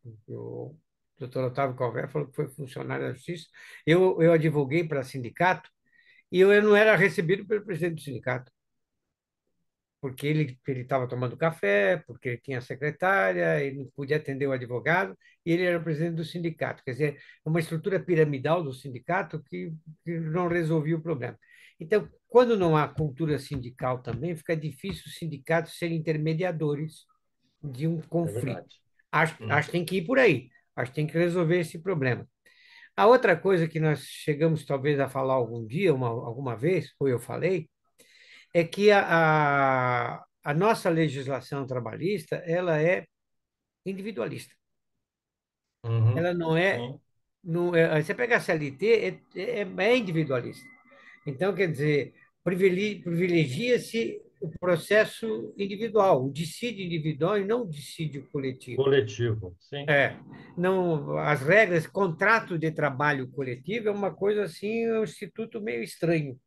S2: doutor Otávio Calvé falou que foi funcionário da justiça, eu advoguei para sindicato e eu não era recebido pelo presidente do sindicato, porque ele estava tomando café, porque ele tinha secretária, ele não podia atender o advogado, e ele era o presidente do sindicato. Quer dizer, uma estrutura piramidal do sindicato que não resolvia o problema. Então, quando não há cultura sindical também, fica difícil os sindicatos serem intermediadores de um
S1: É
S2: conflito.
S1: verdade.
S2: Acho que tem que ir por aí. Acho que tem que resolver esse problema. A outra coisa que nós chegamos talvez a falar algum dia, alguma vez, ou eu falei, é que a nossa legislação trabalhista ela é individualista.
S1: Uhum.
S2: Ela não é,
S1: Sim,
S2: não é. Você pega a CLT, é individualista. Então, quer dizer, privilegia-se o processo individual, o dissídio individual e não o dissídio coletivo.
S1: coletivo, sim,
S2: Não, as regras, contrato de trabalho coletivo é uma coisa assim, um instituto meio estranho.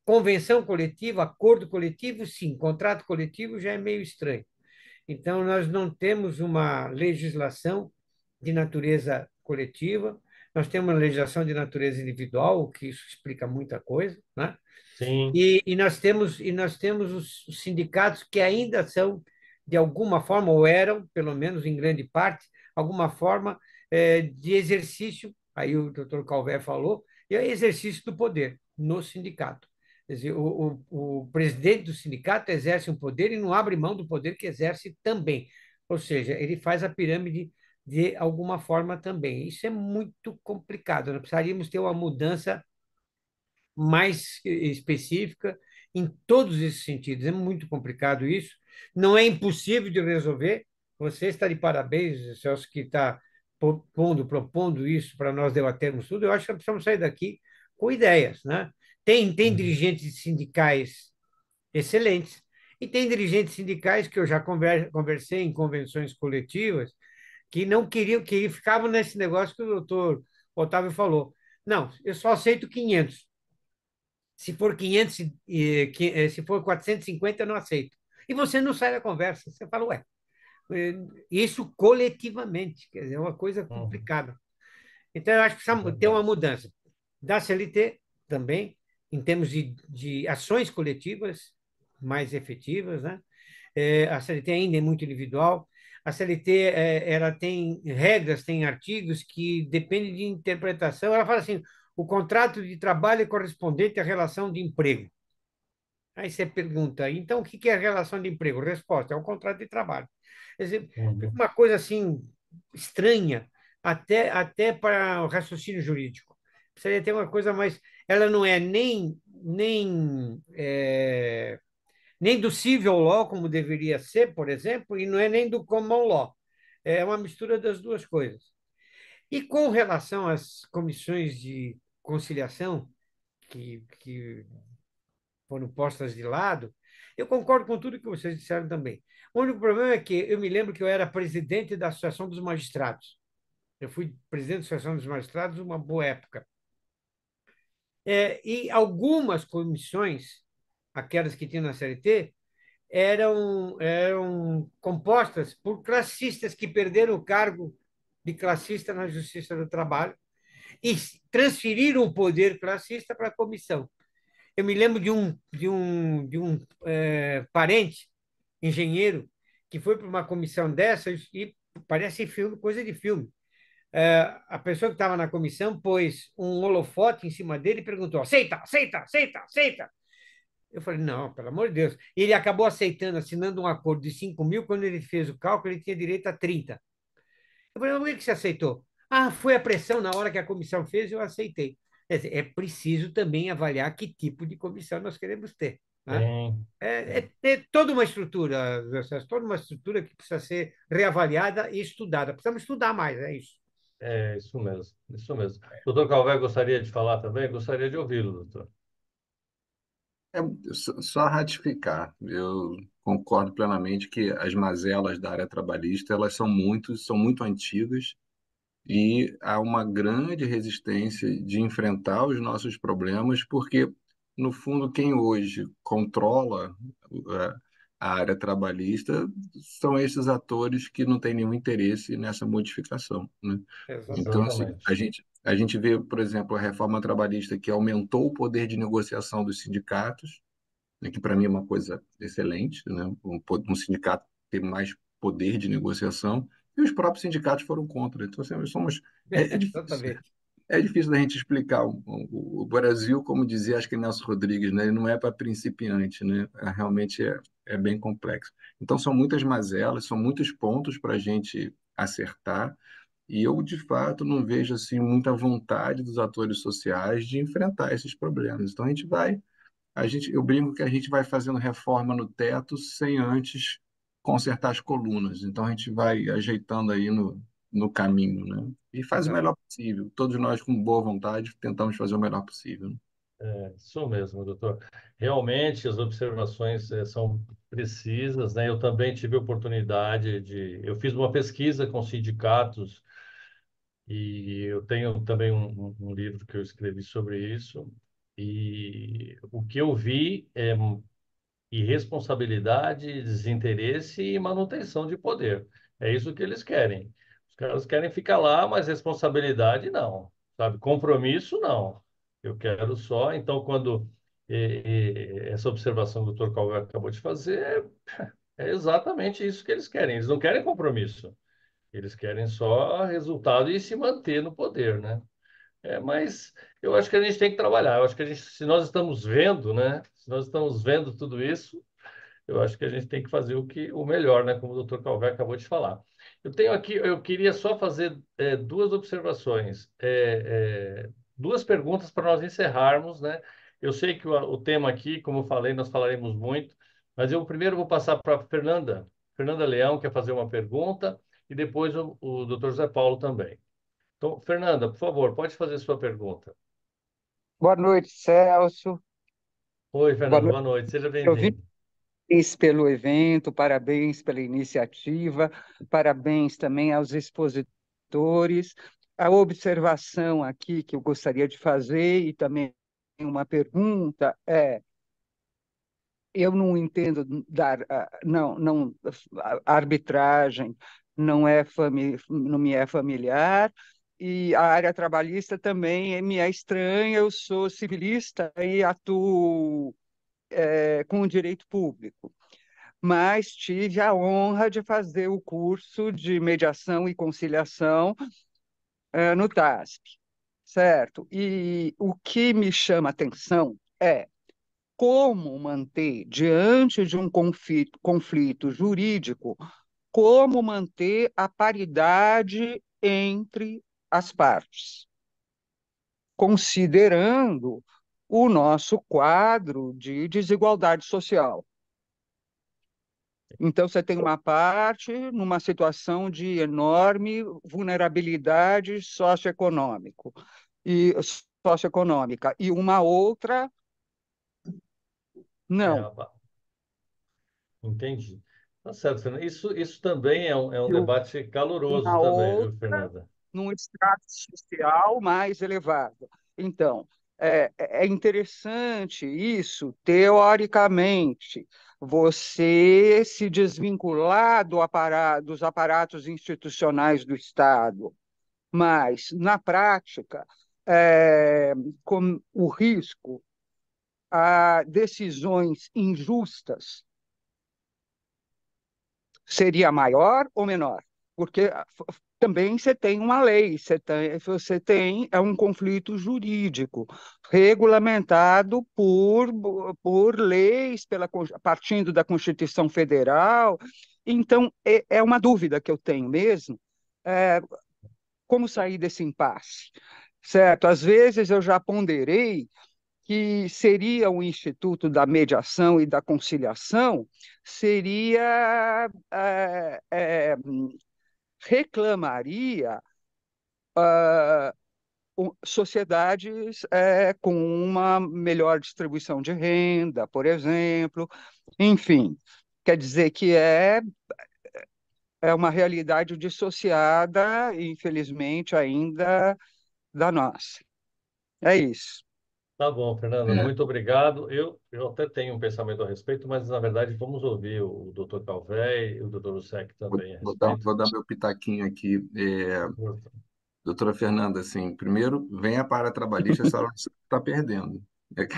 S2: Convenção coletiva, acordo coletivo, sim. Contrato coletivo já é meio estranho. Então, nós não temos uma legislação de natureza coletiva, nós temos uma legislação de natureza individual, o que isso explica muita coisa, né?
S1: sim,
S2: E nós temos os sindicatos que ainda são, de alguma forma, ou eram, pelo menos em grande parte, alguma forma de exercício, aí o doutor Calvé falou, e é exercício do poder no sindicato. Quer dizer, o presidente do sindicato exerce um poder e não abre mão do poder que exerce também. Ou seja, ele faz a pirâmide de alguma forma também. Isso é muito complicado. Nós precisaríamos ter uma mudança mais específica em todos esses sentidos. É muito complicado isso. Não é impossível de resolver. Você está de parabéns, Celso, que está propondo isso para nós debatermos tudo. Eu acho que precisamos sair daqui com ideias, né? Tem
S1: uhum,
S2: dirigentes sindicais excelentes e tem dirigentes sindicais que eu já conversei em convenções coletivas que não queriam, que ficavam nesse negócio que o doutor Otávio falou. Não, eu só aceito 500. Se for 500, se for 450, eu não aceito. E você não sai da conversa. Você fala, ué, Isso coletivamente, quer dizer, é uma coisa
S1: Uhum.
S2: complicada. Então, eu acho que
S1: É
S2: precisa ter uma
S1: verdade.
S2: mudança da CLT também, em termos de ações coletivas mais efetivas, né? A CLT ainda é muito individual. A CLT ela tem regras, tem artigos que dependem de interpretação. Ela fala assim: o contrato de trabalho é correspondente à relação de emprego. Aí você pergunta, então o que é a relação de emprego? Resposta: é o contrato de trabalho. Quer dizer, fica
S1: Uhum.
S2: uma coisa assim estranha, até para o raciocínio jurídico. Precisaria ter uma coisa mais. Ela não é nem do civil law, como deveria ser, por exemplo, e não é nem do common law. É uma mistura das duas coisas. E com relação às comissões de conciliação, que foram postas de lado, eu concordo com tudo que vocês disseram também. O único problema é que eu me lembro que eu era presidente da Associação dos Magistrados. Eu fui presidente da Associação dos Magistrados uma boa época. E algumas comissões, aquelas que tinham na CLT, eram compostas por classistas que perderam o cargo de classista na Justiça do Trabalho e transferiram o poder classista para a comissão. Eu me lembro de um parente, engenheiro, que foi para uma comissão dessas e parece filme, coisa de filme. A pessoa que estava na comissão pôs um holofote em cima dele e perguntou: aceita, aceita, aceita, aceita. Eu falei: não, pelo amor de Deus. E ele acabou aceitando, assinando um acordo de 5.000. Quando ele fez o cálculo, ele tinha direito a 30. Eu falei: mas por que você aceitou? Ah, foi a pressão na hora que a comissão fez, eu aceitei. Quer dizer, é preciso também avaliar que tipo de comissão nós queremos ter, né?
S1: Tem, tem.
S2: É toda uma estrutura, toda uma estrutura que precisa ser reavaliada e estudada. Precisamos estudar mais, é isso.
S1: É isso mesmo, isso mesmo. Doutor Calvé gostaria de falar também? Gostaria de ouvi-lo, doutor.
S3: É só ratificar. Eu concordo plenamente que as mazelas da área trabalhista, elas são muito antigas e há uma grande resistência de enfrentar os nossos problemas, porque, no fundo, quem hoje controla eh, a área trabalhista são esses atores que não têm nenhum interesse nessa modificação, né? Então, assim,
S1: Exatamente.
S3: a gente vê, por exemplo, a reforma trabalhista que aumentou o poder de negociação dos sindicatos, né, que para mim é uma coisa excelente, né? Um sindicato ter mais poder de negociação, e os próprios sindicatos foram contra. Então, assim, é difícil,
S2: Exatamente.
S3: é difícil da gente explicar o Brasil, como dizia, acho que Nelson Rodrigues, né? Ele não é para principiante, né? Realmente é bem complexo. Então, são muitas mazelas, são muitos pontos para a gente acertar, e eu, de fato, não vejo assim muita vontade dos atores sociais de enfrentar esses problemas. Então, eu brinco que a gente vai fazendo reforma no teto sem antes consertar as colunas. Então a gente vai ajeitando aí no caminho, né? E faz o melhor possível. Todos nós, com boa vontade, tentamos fazer o melhor possível, né?
S1: Isso mesmo, doutor. Realmente as observações são precisas, né? Eu também tive a oportunidade de. Eu fiz uma pesquisa com sindicatos e eu tenho também um livro que eu escrevi sobre isso. E o que eu vi é irresponsabilidade, desinteresse e manutenção de poder. É isso que eles querem. Os caras querem ficar lá, mas responsabilidade não, sabe? Compromisso não. Eu quero só. Então, quando essa observação que o Dr. Calvé acabou de fazer, é exatamente isso que eles querem. Eles não querem compromisso. Eles querem só resultado e se manter no poder, né? Mas eu acho que a gente tem que trabalhar. Eu acho que se nós estamos vendo, né? Se nós estamos vendo tudo isso, eu acho que a gente tem que fazer o melhor, né? Como o Dr. Calvé acabou de falar. Eu tenho aqui, eu queria só fazer duas observações, duas perguntas para nós encerrarmos, né? Eu sei que o tema aqui, como eu falei, nós falaremos muito, mas eu primeiro vou passar para a Fernanda Leão, quer fazer uma pergunta, e depois o Dr. José Paulo também. Então, Fernanda, por favor, pode fazer sua pergunta.
S5: Boa noite, Celso.
S1: Oi,
S5: Boa
S1: Fernanda,
S5: noite.
S1: boa noite, seja
S5: Eu vi
S1: bem-vindo.
S5: parabéns pelo evento, parabéns pela iniciativa, parabéns também aos expositores. A observação aqui que eu gostaria de fazer e também uma pergunta é: eu não entendo dar, não, a arbitragem não me é familiar, e a área trabalhista também me é estranha. Eu sou civilista e atuo com o direito público, mas tive a honra de fazer o curso de mediação e conciliação no TASP, certo? E o que me chama atenção é como manter, diante de um conflito jurídico, como manter a paridade entre as partes, considerando o nosso quadro de desigualdade social. Então, você tem uma parte numa situação de enorme vulnerabilidade e socioeconômica, e uma outra
S1: É,
S5: não.
S1: entendi. Tá certo, Fernanda. Isso também é um
S5: E
S1: debate caloroso
S5: uma
S1: também, viu,
S5: outra
S1: Fernanda?
S5: num estrato social mais elevado. Então, é interessante isso, teoricamente, você se desvincular dos aparatos institucionais do Estado, mas, na prática, é, com o risco a decisões injustas seria maior ou menor? Porque também você tem uma lei, você tem um conflito jurídico regulamentado por leis, partindo da Constituição Federal. Então, é uma dúvida que eu tenho mesmo, é, como sair desse impasse, certo? Às vezes eu já ponderei que seria o Instituto da Mediação e da Conciliação, seria reclamaria sociedades com uma melhor distribuição de renda, por exemplo. Enfim, quer dizer que é uma realidade dissociada, infelizmente, ainda da nossa. É isso.
S1: Tá bom, Fernanda,
S3: É,
S1: muito obrigado. Eu até tenho um pensamento a respeito, mas na verdade vamos ouvir o Dr. Calvé e o Dr. Lucek também a respeito.
S3: vou dar meu pitaquinho aqui. Doutora Fernanda, assim, primeiro, venha para a trabalhista, essa hora você está perdendo. É que-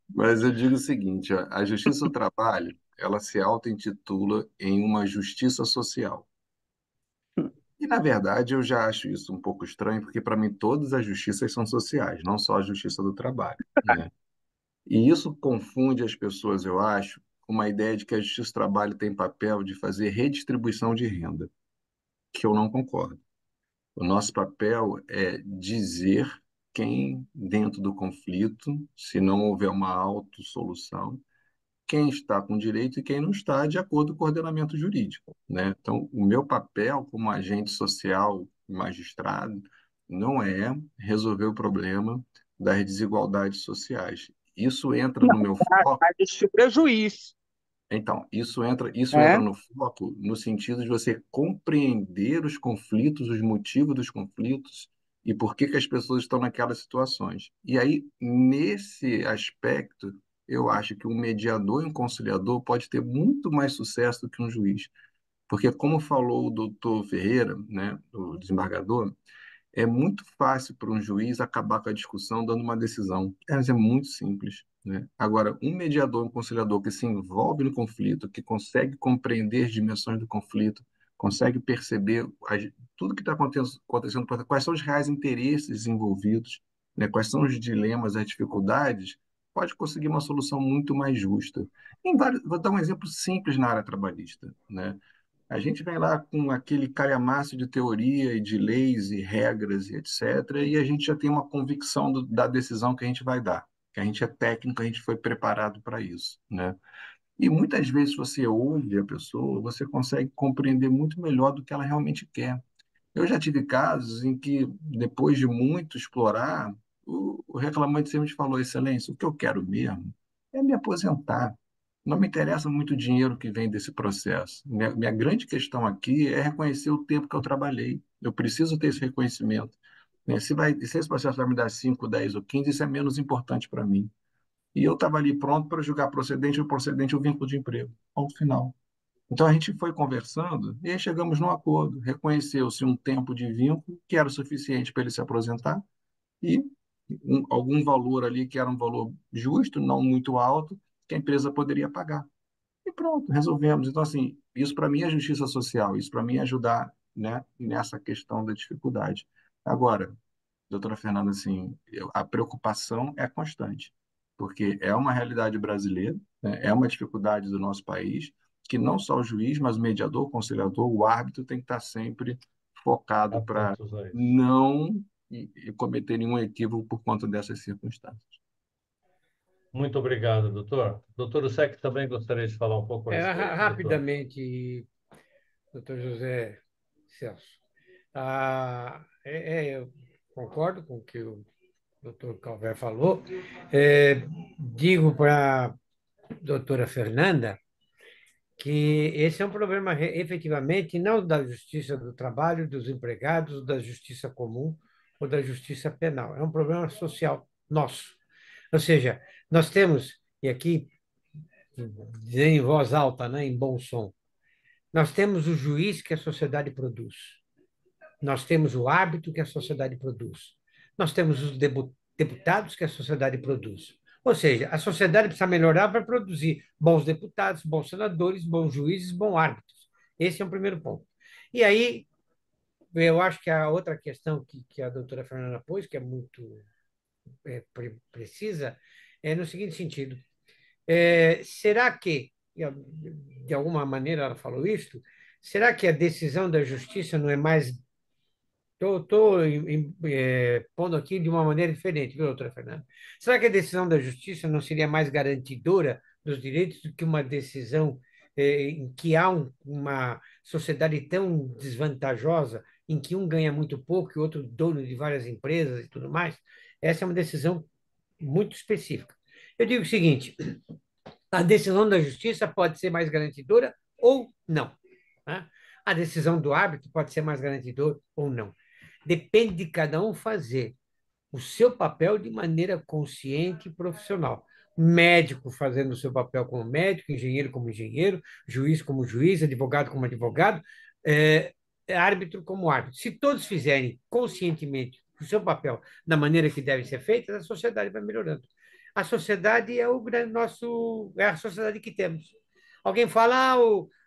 S3: Mas eu digo o seguinte, ó, a Justiça do Trabalho, ela se auto-intitula em uma justiça social. E, na verdade, eu já acho isso um pouco estranho, porque, para mim, todas as justiças são sociais, não só a Justiça do Trabalho, né? E isso confunde as pessoas, eu acho, com uma ideia de que a Justiça do Trabalho tem papel de fazer redistribuição de renda, que eu não concordo. O nosso papel é dizer quem, dentro do conflito, se não houver uma autossolução, quem está com direito e quem não está, de acordo com o ordenamento jurídico, né? Então, o meu papel como agente social, magistrado, não é resolver o problema das desigualdades sociais. Isso entra no meu foco.
S5: Mas isso é prejuízo,
S3: Então, isso entra
S5: né?
S3: no foco no sentido de você compreender os conflitos, os motivos dos conflitos e por que que as pessoas estão naquelas situações. E aí, nesse aspecto, eu acho que um mediador e um conciliador pode ter muito mais sucesso do que um juiz. Porque, como falou o doutor Ferreira, né, o desembargador, é muito fácil para um juiz acabar com a discussão dando uma decisão. Mas é muito simples, né? Agora, um mediador, um conciliador que se envolve no conflito, que consegue compreender as dimensões do conflito, consegue perceber tudo que está acontecendo, quais são os reais interesses envolvidos, né? Quais são os dilemas, as dificuldades, pode conseguir uma solução muito mais justa. Vou dar um exemplo simples na área trabalhista, né? A gente vem lá com aquele calhamaço de teoria e de leis e regras e etc., e a gente já tem uma convicção da decisão que a gente vai dar, que a gente é técnico, a gente foi preparado para isso, né? E muitas vezes você ouve a pessoa, você consegue compreender muito melhor do que ela realmente quer. Eu já tive casos em que, depois de muito explorar, o reclamante sempre falou: Excelência, o que eu quero mesmo é me aposentar. Não me interessa muito o dinheiro que vem desse processo. Minha grande questão aqui é reconhecer o tempo que eu trabalhei. Eu preciso ter esse reconhecimento. Né? Se esse processo vai me dar 5, 10 ou 15, isso é menos importante para mim. e eu estava ali pronto para julgar procedente ou procedente o vínculo de emprego. Ponto final. Então a gente foi conversando e aí chegamos num acordo. Reconheceu-se um tempo de vínculo que era o suficiente para ele se aposentar e algum valor ali que era um valor justo, não muito alto, que a empresa poderia pagar. E pronto, resolvemos. Então, assim, isso para mim é justiça social, isso para mim é ajudar, né, nessa questão da dificuldade. Agora, doutora Fernanda, assim, a preocupação é constante, porque é uma realidade brasileira, né, é uma dificuldade do nosso país, que não só o juiz, mas o mediador, o conciliador, o árbitro tem que estar sempre focado para
S1: Atentos a isso.
S3: não cometer nenhum equívoco por conta dessas circunstâncias.
S1: Muito obrigado, doutor. Doutor Usec também gostaria de falar um pouco a respeito, doutor.
S2: Rapidamente, doutor José Celso. Eu concordo com o que o doutor Calvé falou. Digo para a doutora Fernanda que esse é um problema efetivamente não da justiça do trabalho, dos empregados, da justiça comum ou da justiça penal. É um problema social nosso. Ou seja, nós temos, e aqui dizer em voz alta, né, em bom som, nós temos o juiz que a sociedade produz. Nós temos o árbitro que a sociedade produz. Nós temos os deputados que a sociedade produz. Ou seja, a sociedade precisa melhorar para produzir bons deputados, bons senadores, bons juízes, bons árbitros. Esse é o primeiro ponto. E aí, eu acho que a outra questão que a doutora Fernanda pôs, que é muito precisa, é no seguinte sentido: será que, de alguma maneira ela falou isso, será que a decisão da justiça não é mais. Estou pondo aqui de uma maneira diferente, viu, doutora Fernanda? Será que a decisão da justiça não seria mais garantidora dos direitos do que uma decisão em que há uma sociedade tão desvantajosa, em que um ganha muito pouco e o outro dono de várias empresas e tudo mais? Essa é uma decisão muito específica. Eu digo o seguinte: a decisão da justiça pode ser mais garantidora ou não, né? A decisão do árbitro pode ser mais garantidora ou não. Depende de cada um fazer o seu papel de maneira consciente e profissional. Médico fazendo o seu papel como médico, engenheiro como engenheiro, juiz como juiz, advogado como advogado, é, árbitro como árbitro. Se todos fizerem conscientemente o seu papel da maneira que deve ser feita, a sociedade vai melhorando. A sociedade é o grande nosso, é a sociedade que temos. Alguém fala,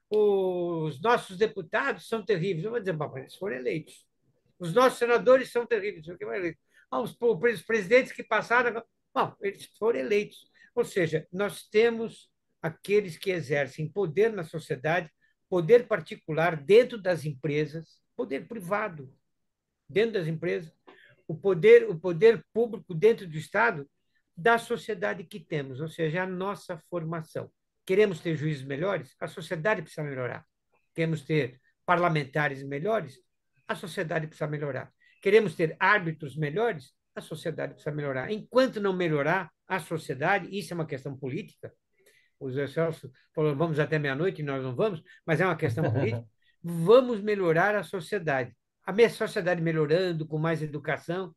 S2: os nossos deputados são terríveis. Eu vou dizer, mas eles foram eleitos. Os nossos senadores são terríveis. Os presidentes que passaram, bom, eles foram eleitos. Ou seja, nós temos aqueles que exercem poder na sociedade, poder particular dentro das empresas, poder privado dentro das empresas, o poder público dentro do Estado, da sociedade que temos, ou seja, a nossa formação. Queremos ter juízes melhores? A sociedade precisa melhorar. Queremos ter parlamentares melhores? A sociedade precisa melhorar. Queremos ter árbitros melhores? A sociedade precisa melhorar. Enquanto não melhorar a sociedade, isso é uma questão política. O Zé Celso falou, vamos até meia-noite, e nós não vamos, mas é uma questão política. Vamos melhorar a sociedade. A minha sociedade melhorando, com mais educação.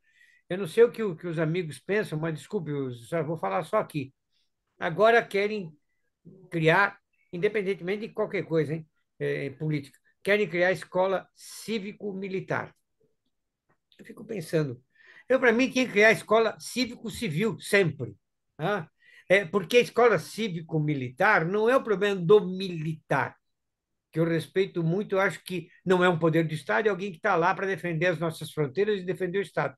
S2: Eu não sei que os amigos pensam, mas desculpe, eu só vou falar só aqui. Agora querem criar, independentemente de qualquer coisa, hein, política, querem criar escola cívico-militar. Eu fico pensando, para mim, tinha que criar a escola cívico-civil, sempre. Tá? Porque a escola cívico-militar não é o problema do militar, que eu respeito muito, eu acho que não é um poder do Estado, é alguém que está lá para defender as nossas fronteiras e defender o Estado.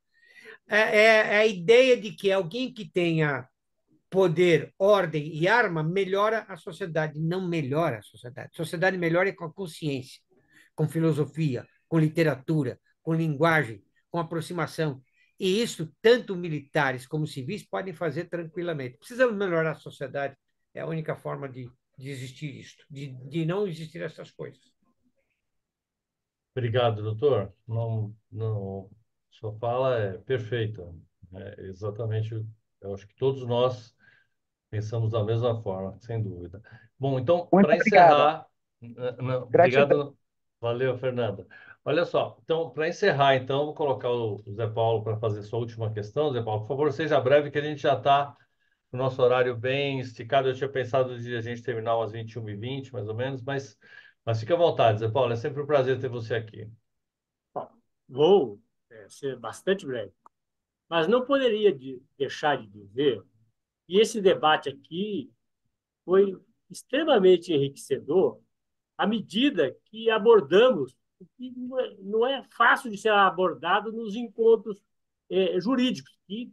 S2: É a ideia de que alguém que tenha poder, ordem e arma melhora a sociedade. Não melhora a sociedade. A sociedade melhora com a consciência, com filosofia, com literatura, com linguagem, com aproximação. E isso, tanto militares como civis podem fazer tranquilamente. Precisamos melhorar a sociedade. É a única forma de existir isto, de não existir essas coisas.
S1: Obrigado, doutor. Não, não, sua fala é perfeita. É exatamente, eu acho que todos nós pensamos da mesma forma, sem dúvida. Bom, então,
S5: Muito
S1: para
S5: obrigada.
S1: encerrar,
S5: Gratidão.
S1: obrigado, valeu, Fernanda. Olha só, então, para encerrar, então, vou colocar o Zé Paulo para fazer sua última questão. Zé Paulo, por favor, seja breve, que a gente já está o nosso horário bem esticado. Eu tinha pensado de a gente terminar umas 21h20, mais ou menos, mas fica à vontade, Zé Paulo. É sempre um prazer ter você aqui.
S6: Bom, vou ser bastante breve, mas não poderia deixar de dizer que esse debate aqui foi extremamente enriquecedor à medida que abordamos o que não é fácil de ser abordado nos encontros jurídicos, que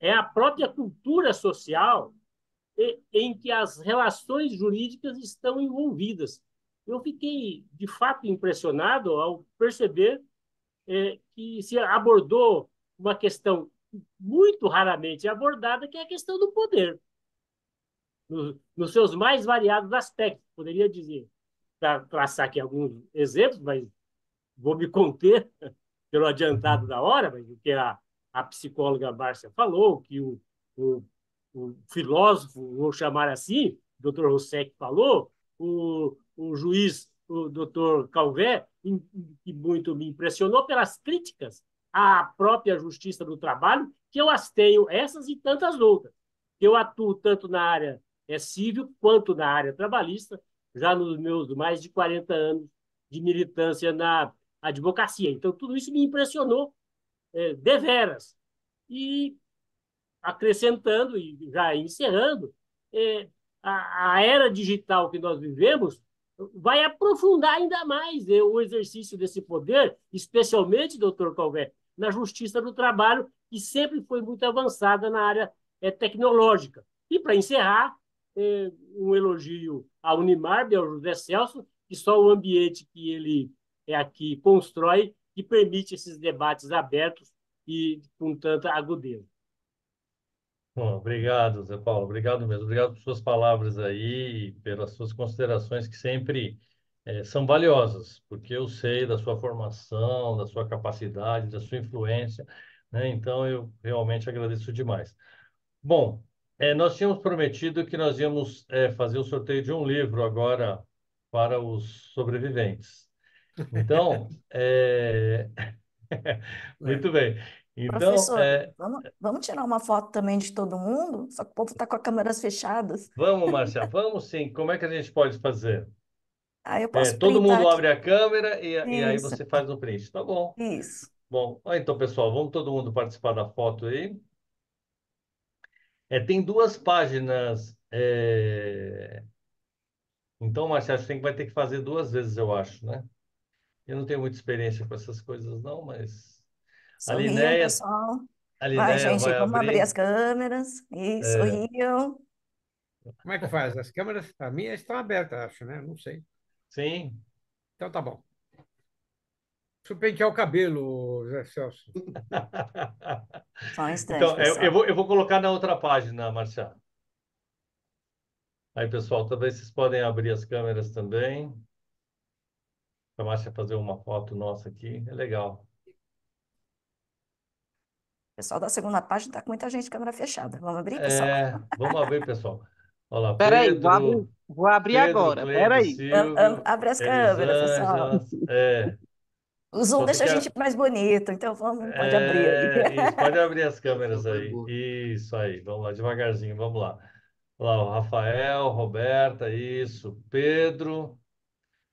S6: é a própria cultura social em que as relações jurídicas estão envolvidas. Eu fiquei, de fato, impressionado ao perceber que se abordou uma questão muito raramente abordada, que é a questão do poder, nos seus mais variados aspectos, poderia dizer. Para traçar aqui alguns exemplos, mas vou me conter pelo adiantado da hora, mas o que a psicóloga Márcia falou, que o, o filósofo, vou chamar assim, o doutor Roussek falou, o juiz, o doutor Calvé, que muito me impressionou pelas críticas à própria Justiça do Trabalho, que eu as tenho, essas e tantas outras. Eu atuo tanto na área civil quanto na área trabalhista, já nos meus mais de 40 anos de militância na advocacia. Então, tudo isso me impressionou deveras. E acrescentando e já encerrando, a era digital que nós vivemos vai aprofundar ainda mais o exercício desse poder, especialmente, doutor Calvé, na justiça do trabalho, que sempre foi muito avançada na área tecnológica. E, para encerrar, um elogio ao Unimarb, ao José Celso, que só o ambiente que ele aqui constrói que permite esses debates abertos e com tanta agudeza.
S1: Bom, obrigado, Zé Paulo. Obrigado mesmo. Obrigado por suas palavras aí, pelas suas considerações que sempre são valiosas, porque eu sei da sua formação, da sua capacidade, da sua influência, né? Então, eu realmente agradeço demais. Bom, nós tínhamos prometido que nós íamos fazer o sorteio de um livro agora para os sobreviventes. Então,
S2: É.
S1: muito bem. Então,
S4: Professor, vamos tirar uma foto também de todo mundo? Só que o povo está com as câmeras fechadas.
S1: vamos, Marcia, vamos sim. Como é que a gente pode fazer?
S4: Aí eu posso
S1: Todo
S4: printar
S1: mundo
S4: aqui.
S1: abre a câmera e aí
S4: Isso,
S1: você faz o print. Tá bom.
S4: isso.
S1: Bom, então, pessoal, vamos todo mundo participar da foto aí. Tem duas páginas. Então, Marcia, acho que vai ter que fazer duas vezes, eu acho, né? Eu não tenho muita experiência com essas coisas, não, mas a
S4: Sorriam,
S1: Linéia,
S4: pessoal.
S1: a
S4: Vai,
S1: Linéia
S4: gente,
S1: vai
S4: vamos abrir
S1: abrir.
S4: as câmeras. Isso, sorriam.
S2: Como é que faz? As câmeras, a minha estão abertas, acho, né? Não sei.
S1: Sim.
S2: Então tá bom. Deixa eu pentear o cabelo, Zé Celso.
S4: Só um instante,
S1: Então, eu
S4: pessoal.
S1: vou, eu vou colocar na outra página, Marcia. Aí, pessoal, talvez vocês podem abrir as câmeras também. Para a Márcia fazer uma foto nossa aqui. É legal.
S4: O pessoal da segunda página está com muita gente de câmera fechada. Vamos abrir, pessoal?
S1: Vamos abrir, pessoal. Olha lá,
S5: Peraí,
S1: Pedro,
S5: vou abrir
S1: Pedro,
S5: agora.
S1: Cleide,
S5: Peraí.
S1: Silvio,
S4: Abre as câmeras, pessoal.
S1: Elisângela.
S4: O Zoom
S1: Só
S4: deixa a
S1: fica.
S4: gente mais bonito, então pode abrir ali.
S1: Isso, pode abrir as
S3: Só
S1: câmeras
S3: foi
S1: aí.
S3: boa.
S1: Isso aí, vamos lá, devagarzinho, vamos lá. Olha lá, o Rafael, Roberta, isso. Pedro,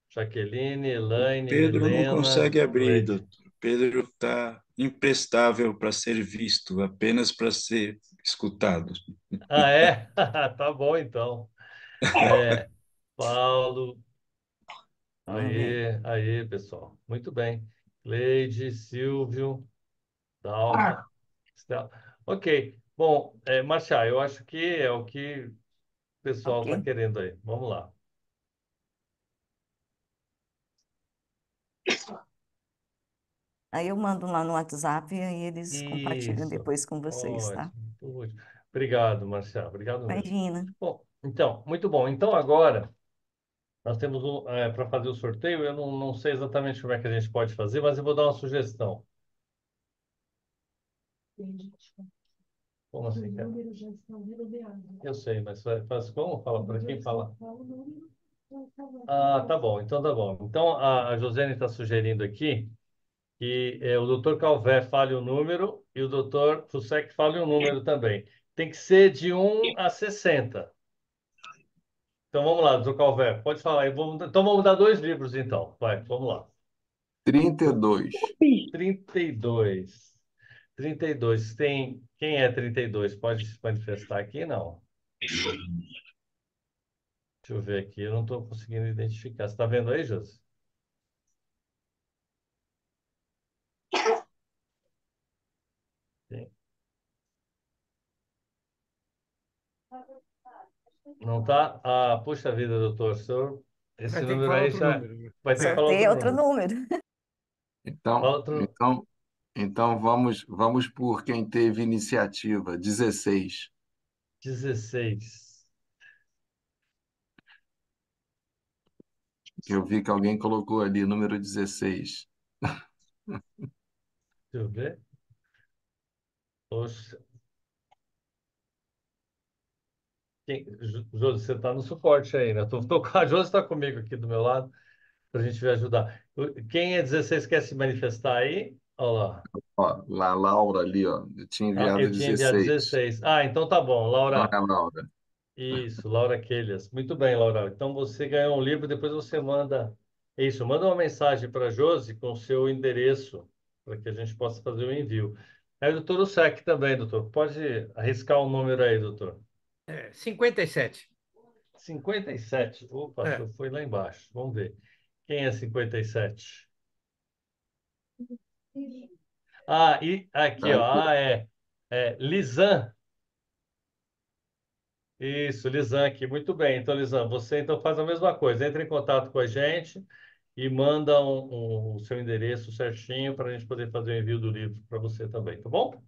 S1: Jaqueline, Elaine,
S7: Pedro não
S1: Helena,
S7: consegue abrir,
S1: Cleide.
S7: doutor. Pedro está imprestável para ser visto, apenas para ser escutado.
S1: Ah, é? Tá bom, então. É, Paulo,
S4: Vamos ver.
S1: aí, pessoal. Muito bem. Cleide, Silvio, Dalva, Estela. Ok. Bom, Marcia, eu acho que é o que o pessoal está
S4: Ok.
S1: querendo aí. Vamos lá.
S4: Aí eu mando lá no WhatsApp e aí eles compartilham
S1: Isso.
S4: depois com vocês, tá?
S1: Ótimo. Ótimo. Obrigado, Marcia. Obrigado mesmo.
S4: Imagina.
S1: Bom, então, muito bom. Então, agora, nós temos para fazer o sorteio. Eu não sei exatamente como é que a gente pode fazer, mas eu vou dar uma sugestão. Como assim, cara? Eu sei, mas faz como? Fala para quem fala. Ah, tá bom. Então tá bom. Então a Josiane está sugerindo aqui que o doutor Calvé fale o número e o doutor Fusec fale o número também. Tem que ser de 1 a 60. Então vamos lá, doutor Calvé, pode falar aí. Então vamos dar 2 livros, então. Vai, vamos lá.
S3: 32.
S1: 32. 32. Quem é 32? Pode se manifestar aqui? Não. Deixa eu ver aqui, eu não estou conseguindo identificar. Você está vendo aí, Josi? Sim. Não tá? Ah, puxa vida, doutor. Esse
S2: Vai ter que
S1: número
S2: falar
S1: aí
S2: outro
S1: já
S2: número, né?
S1: vai ter que falar
S4: Sorteia
S1: outro
S4: outro
S1: número.
S4: número.
S3: Então,
S1: Fala outro.
S3: então, então vamos por quem teve iniciativa, 16.
S1: 16.
S3: Eu vi que alguém colocou ali, número 16.
S1: Deixa eu ver. Poxa. Josi, você está no suporte aí, né? A Josi está comigo aqui do meu lado para a gente ver ajudar. Quem é 16 quer se manifestar aí? Olha lá.
S3: Ó, lá, a Laura ali, ó, eu tinha
S1: Ah,
S3: enviado
S1: eu tinha enviado
S3: 16.
S1: 16. Ah, então tá bom,
S3: Não
S1: Laura.
S3: é, Laura?
S1: Isso, Laura Quelhas. Muito bem, Laura. Então você ganhou um livro, depois você manda. Isso, manda uma mensagem para a Josi com o seu endereço, para que a gente possa fazer o envio. Aí o doutor Usec também, doutor. Pode arriscar um número aí, doutor.
S2: 57.
S1: 57. Opa, acho
S2: É.
S1: que foi lá embaixo. Vamos ver. Quem é 57? Ah, e
S3: Tá
S1: aqui, ó.
S3: aqui.
S1: Ah, é Lisan. Isso, Lisan aqui. Muito bem. Então, Lisan, você então faz a mesma coisa. Entra em contato com a gente e manda o seu endereço certinho para a gente poder fazer o envio do livro para você também, tá bom?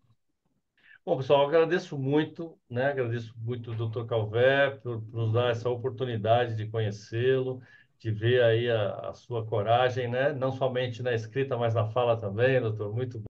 S1: Bom, pessoal, eu agradeço muito, né? Agradeço muito o Dr. Calvé por nos dar essa oportunidade de conhecê-lo, de ver aí a sua coragem, né? Não somente na escrita, mas na fala também, doutor. Muito